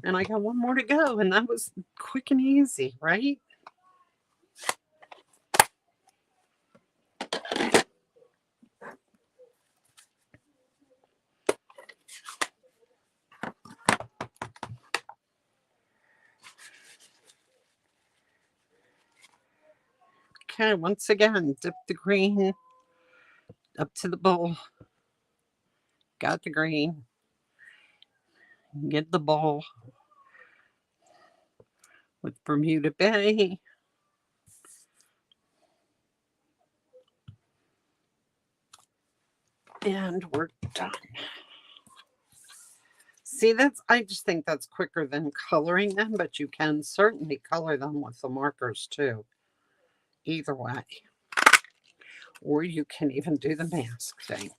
And I got one more to go, and that was quick and easy, right? Okay, once again, dip the green up to the bowl. Got the green. Get the bowl with Bermuda Bay. And we're done. See, I just think that's quicker than coloring them, but you can certainly color them with the markers too. Either way. Or you can even do the mask thing.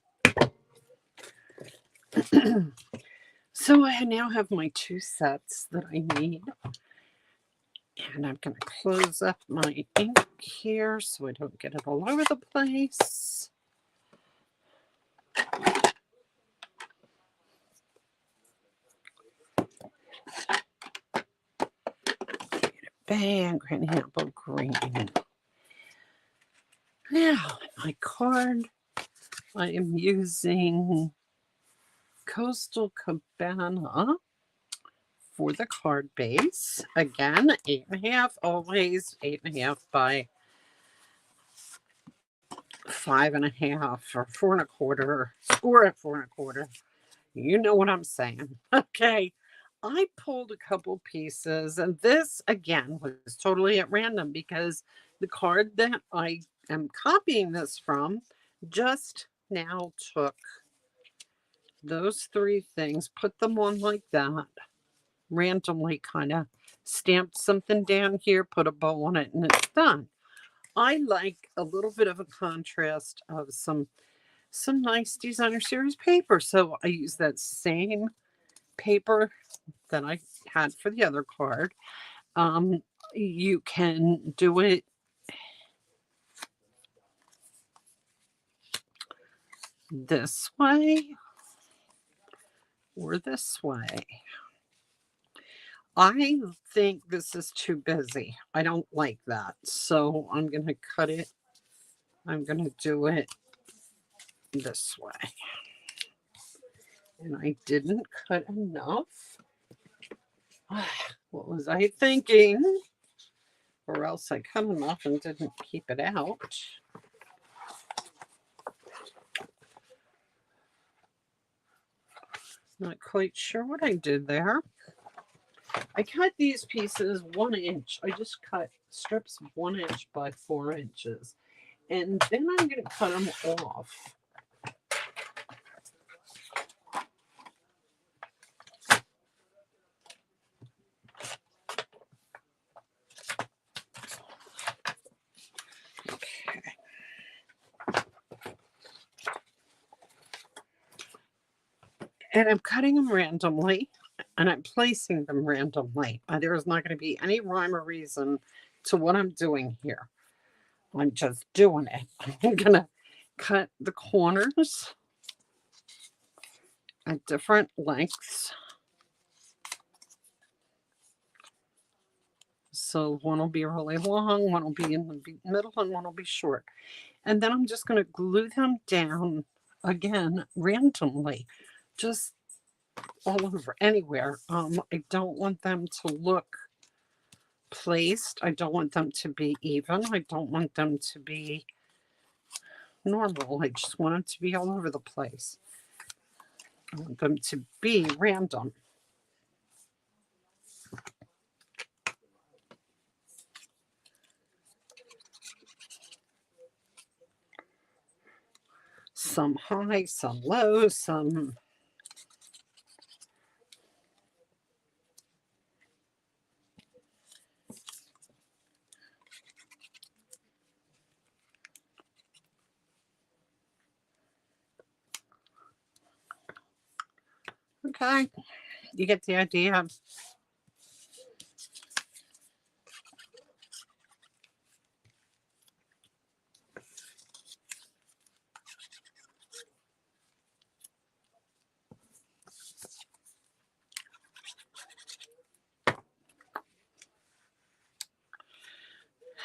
So I now have my 2 sets that I need. And I'm going to close up my ink here so I don't get it all over the place. Bang, Granny Apple Green. Now, my card, I am using Coastal Cabana for the card base. Again, 8.5, always 8.5 by 5.5 or 4.25, score at 4.25. You know what I'm saying. Okay. I pulled a couple pieces, and this again was totally at random because the card that I am copying this from just now took those three things, put them on like that, randomly kind of stamped something down here, put a bow on it, and it's done. I like a little bit of a contrast of some nice designer series paper. So I use that same paper that I had for the other card. You can do it this way or this way. I think this is too busy. I don't like that. So I'm going to cut it. I'm going to do it this way. And I didn't cut enough. What was I thinking? Or else I cut enough and didn't keep it out. Not quite sure what I did there. I cut these pieces 1 inch. I just cut strips 1 inch by 4 inches. And then I'm going to cut them off. And I'm cutting them randomly, and I'm placing them randomly. There is not going to be any rhyme or reason to what I'm doing here. I'm just doing it. I'm going to cut the corners at different lengths. So one will be really long, one will be in the middle, and one will be short. And then I'm just going to glue them down again randomly, just all over, anywhere. I don't want them to look placed. I don't want them to be even. I don't want them to be normal. I just want them to be all over the place. I want them to be random. Some high, some low, some... Okay, you get the idea.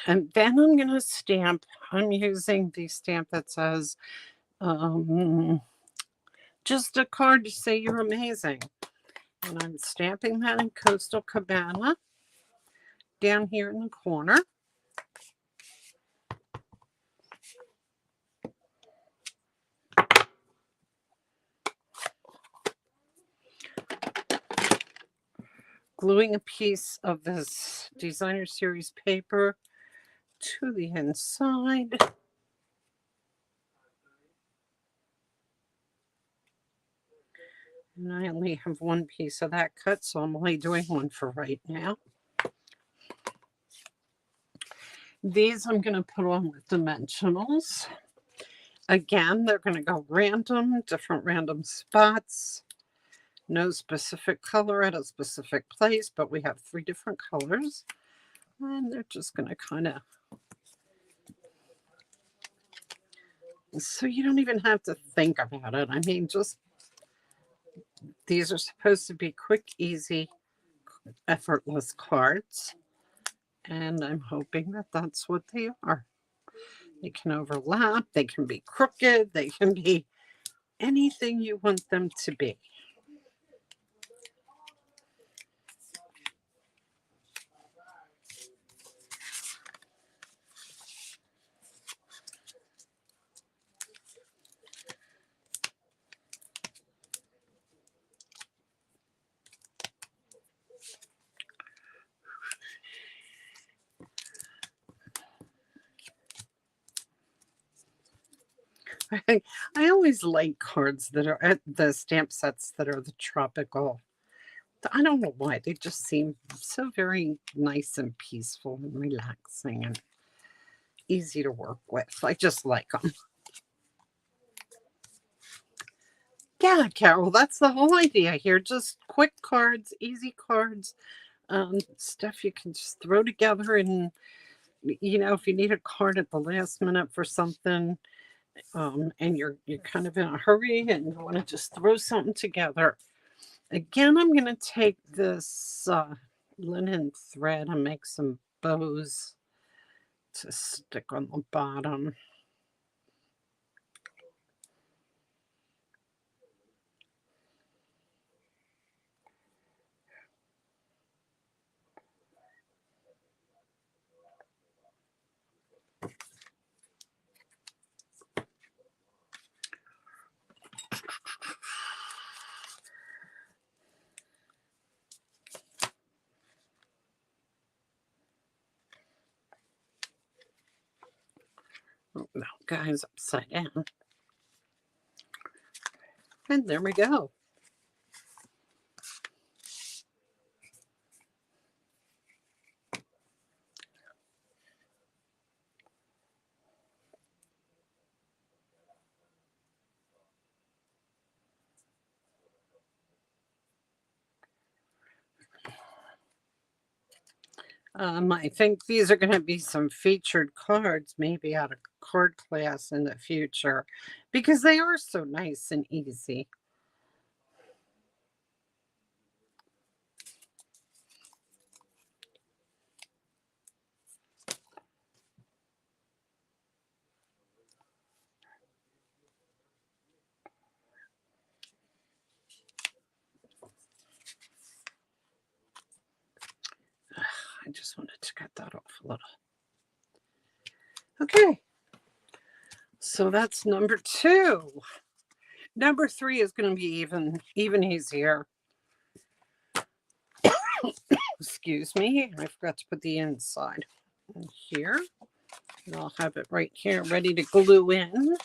And then I'm going to stamp. I'm using the stamp that says, just a card to say you're amazing. And I'm stamping that in Coastal Cabana down here in the corner. Gluing a piece of this designer series paper to the inside. And I only have one piece of that cut, so I'm only doing one for right now. These I'm going to put on with dimensionals. Again, they're going to go random, different random spots. No specific color at a specific place, but we have 3 different colors. And they're just going to kind of... So you don't even have to think about it. I mean, just... These are supposed to be quick, easy, effortless cards. And I'm hoping that that's what they are. They can overlap, they can be crooked, they can be anything you want them to be. I always like cards that are at the stamp sets that are the tropical. I don't know why. They just seem so very nice and peaceful and relaxing and easy to work with. I just like them. Yeah, Carol, that's the whole idea here. Just quick cards, easy cards, stuff you can just throw together. And, if you need a card at the last minute for something, and you're kind of in a hurry and you want to just throw something together. Again, I'm going to take this linen thread and make some bows to stick on the bottom. Oh, no, guys, upside down. And there we go. I think these are going to be some featured cards, maybe out of card class in the future, because they are so nice and easy. I just wanted to cut that off a little. Okay, so that's number 2. Number 3 is going to be even easier. Excuse me, I forgot to put the inside in here. And I'll have it right here ready to glue in.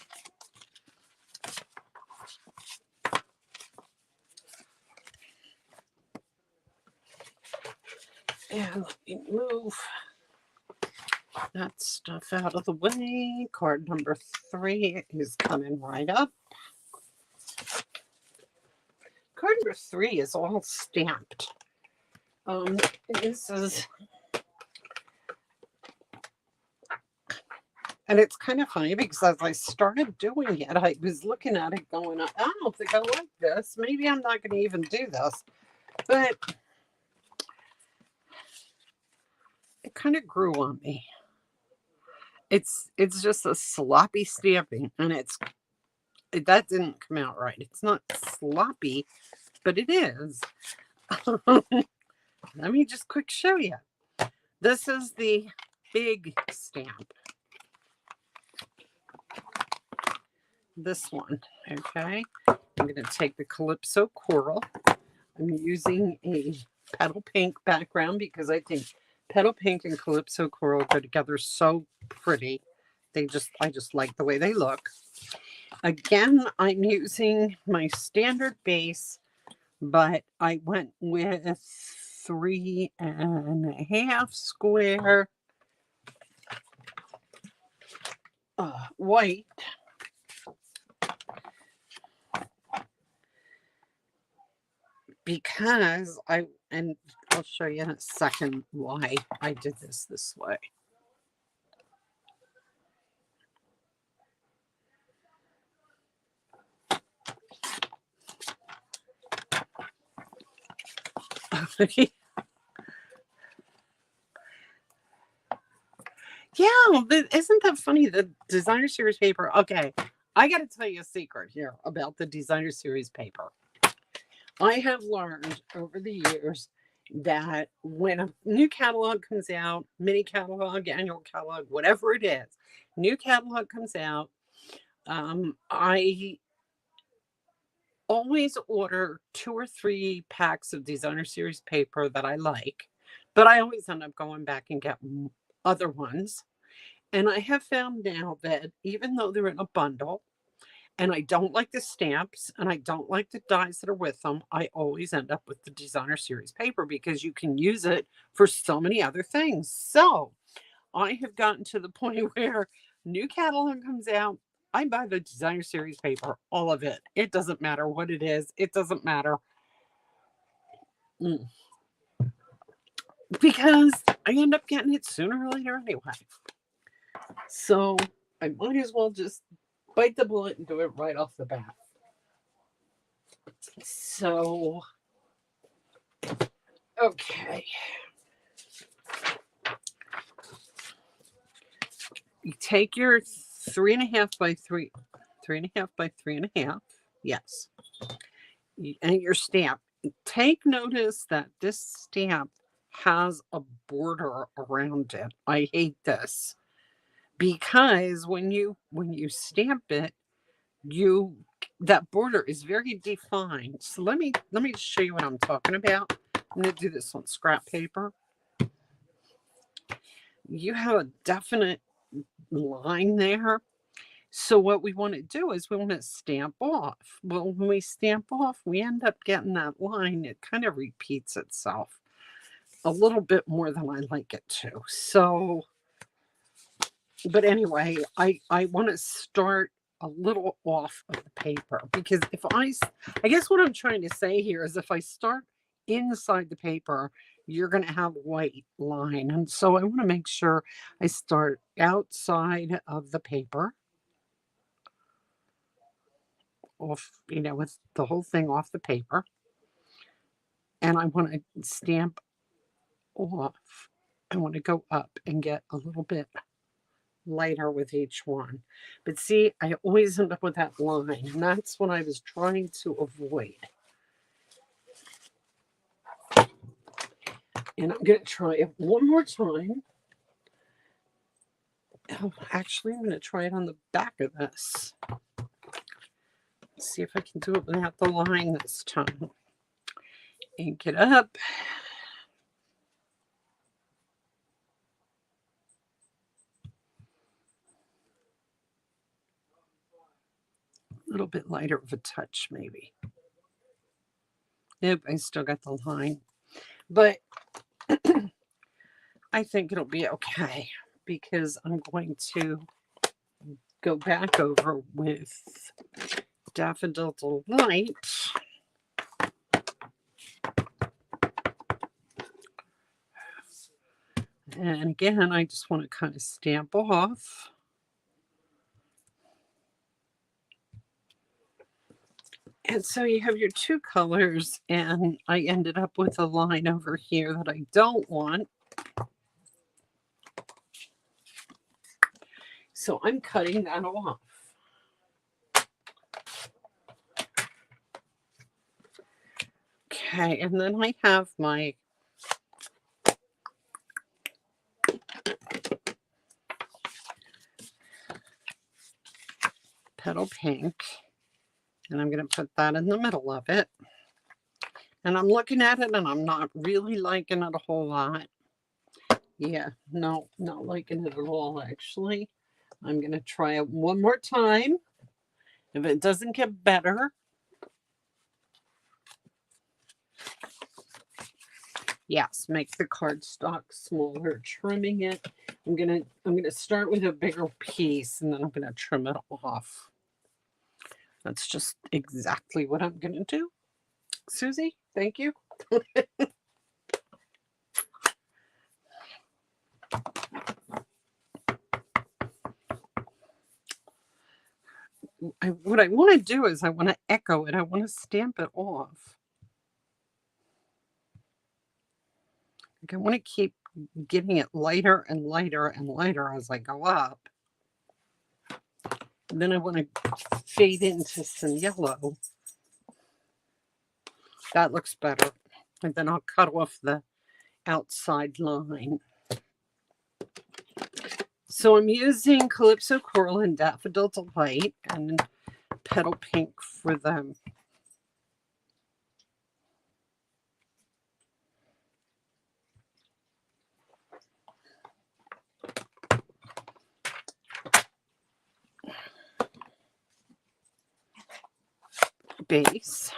And let me move that stuff out of the way. Card number 3 is coming right up. Card number 3 is all stamped. This is, and it's kind of funny because as I started doing it, I was looking at it going, I don't think I like this. Maybe I'm not going to even do this. But it kind of grew on me. It's just a sloppy stamping, and that didn't come out right. It's not sloppy, but it is. Let me just quick show you. This is the big stamp. This one, okay? I'm going to take the Calypso Coral. I'm using a petal pink background because I think petal pink and Calypso Coral go together so pretty. I just like the way they look. Again, I'm using my standard base, but I went with 3.5 square white. Because and I'll show you in a second why I did this way. Yeah, isn't that funny? The designer series paper. Okay, I got to tell you a secret here about the designer series paper. I have learned over the years that when a new catalog comes out, mini catalog, annual catalog, whatever it is, new catalog comes out, I always order 2 or 3 packs of designer series paper that I like, but I always end up going back and get other ones. And I have found now that even though they're in a bundle, and I don't like the stamps and I don't like the dies that are with them, I always end up with the designer series paper because you can use it for so many other things. So I have gotten to the point where new catalog comes out, I buy the designer series paper, all of it. It doesn't matter what it is. It doesn't matter. Mm. Because I end up getting it sooner or later anyway. So I might as well just bite the bullet and do it right off the bat. So, okay. You take your 3.5 by 3.5 by 3.5. Yes. And your stamp. Take notice that this stamp has a border around it. I hate this because when you stamp it, you that border is very defined. So let me just show you what I'm talking about. I'm going to do this on scrap paper. You have a definite line there. So what we want to do is we want to stamp off. Well, when we stamp off, we end up getting that line. It kind of repeats itself a little bit more than I like it to. So, but anyway, I want to start a little off of the paper because if I guess what I'm trying to say here is if I start inside the paper, you're going to have a white line. And so I want to make sure I start outside of the paper. Off, with the whole thing off the paper. And I want to stamp off. I want to go up and get a little bit lighter with each one. But see, I always end up with that line, and that's what I was trying to avoid. And I'm going to try it one more time. Oh, actually, I'm going to try it on the back of this. See if I can do it without the line this time. Ink it up. A little bit lighter of a touch, maybe. Nope, I still got the line. But I think it'll be okay because I'm going to go back over with Daffodil Delight. And again, I just want to kind of stamp off. And so you have your two colors, and I ended up with a line over here that I don't want. So I'm cutting that off. Okay, and then I have my petal pink, and I'm going to put that in the middle of it. And I'm looking at it, and I'm not really liking it a whole lot. Yeah, no, not liking it at all, actually. I'm going to try it one more time. If it doesn't get better, yes, make the cardstock smaller, trimming it. I'm gonna start with a bigger piece, and then I'm gonna trim it off. That's just exactly what I'm gonna do. Susie, thank you. What I want to do is I want to echo it. I want to stamp it off. Like I want to keep getting it lighter and lighter and lighter as I go up. And then I want to fade into some yellow. That looks better. And then I'll cut off the outside line. So I'm using Calypso Coral and Daffodil Delight and Petal Pink for them. base.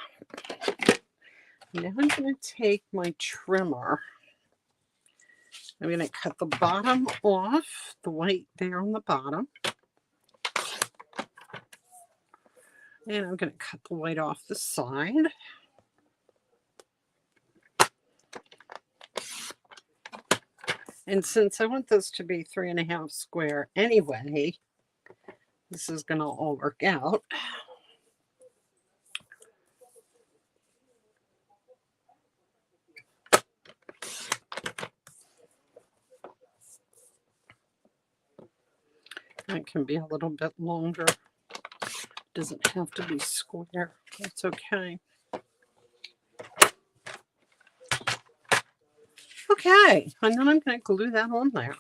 Now I'm going to take my trimmer. I'm going to cut the bottom off, the white there on the bottom. And I'm going to cut the white off the side. And since I want this to be 3.5 square anyway, this is going to all work out. It can be a little bit longer. Doesn't have to be square. That's okay. Okay, and then I'm going to glue that on there.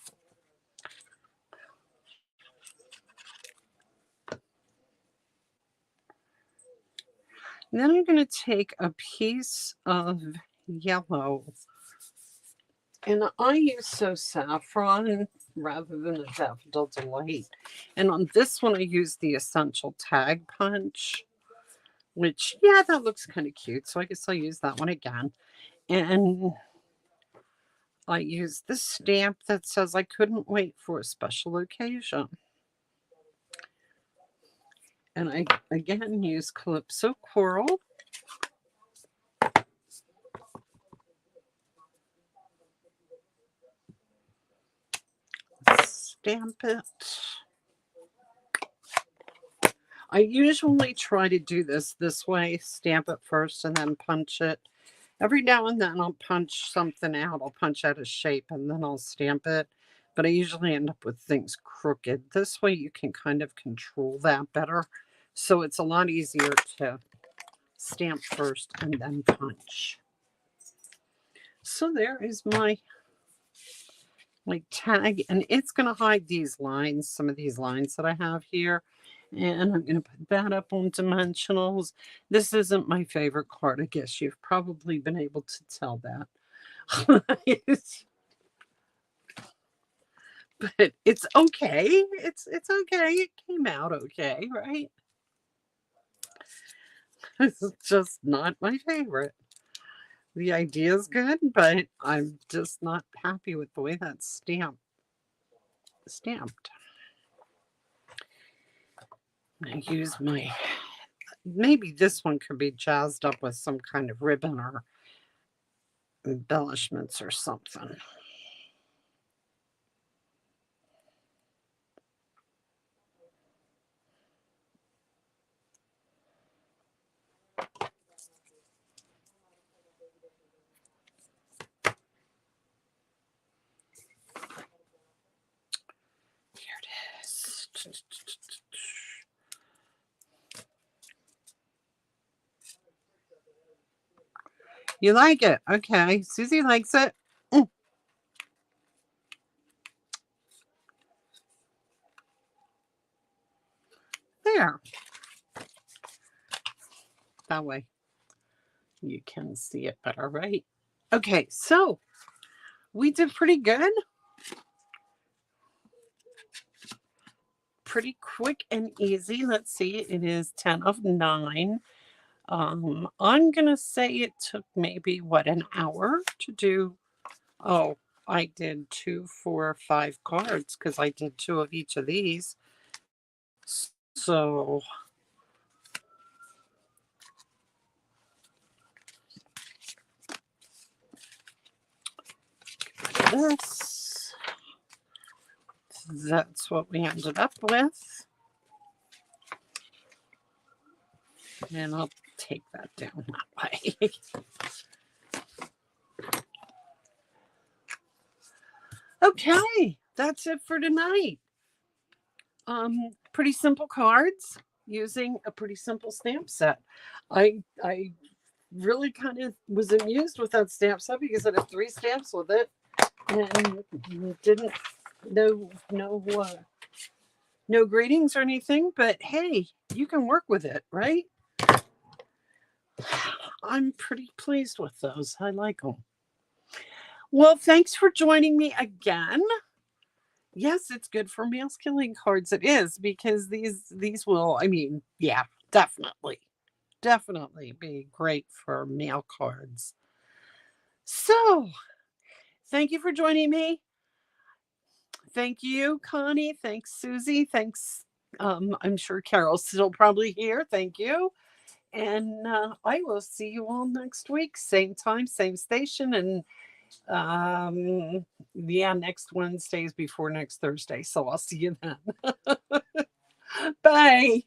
And then I'm going to take a piece of yellow, and I use So Saffron rather than the Daffodil Delight. And on this one, I use the Essential Tag Punch, which, yeah, that looks kind of cute. So I guess I'll use that one again. And I use this stamp that says I couldn't wait for a special occasion. And I, again, use Calypso Coral. Stamp it. I usually try to do this way, stamp it first and then punch it. Every now and then I'll punch something out. I'll punch out a shape and then I'll stamp it. But I usually end up with things crooked. This way you can kind of control that better. So it's a lot easier to stamp first and then punch. So there is my tag, and it's going to hide these lines, some of these lines that I have here. And I'm going to put that up on dimensionals. This isn't my favorite card. I guess you've probably been able to tell that. But it's okay. It's okay. It came out okay, right? It's just not my favorite. The idea is good, but I'm just not happy with the way that's stamped. I use my, maybe this one could be jazzed up with some kind of ribbon or embellishments or something. Here it is. You like it? Okay. Susie likes it. There. That way you can see it better, right? Okay, so we did pretty good. Pretty quick and easy. Let's see. It is 10 of 9. I'm going to say it took maybe, an hour to do. Oh, I did 2, 4, 5 cards because I did 2 of each of these. So this, that's what we ended up with. And I'll take that down that way. Okay, that's it for tonight. Pretty simple cards using a pretty simple stamp set. I really kind of was amused with that stamp set because I had 3 stamps with it and didn't no greetings or anything, but hey, you can work with it, right? I'm pretty pleased with those. I like them. Well, thanks for joining me again. Yes, it's good for masculine cards. It is, because these will, yeah, definitely. definitely be great for mail cards. So, thank you for joining me. Thank you, Connie. Thanks, Susie. Thanks. I'm sure Carol's still probably here. Thank you. And I will see you all next week. Same time, same station. And yeah, next Wednesday is before next Thursday. So I'll see you then. Bye.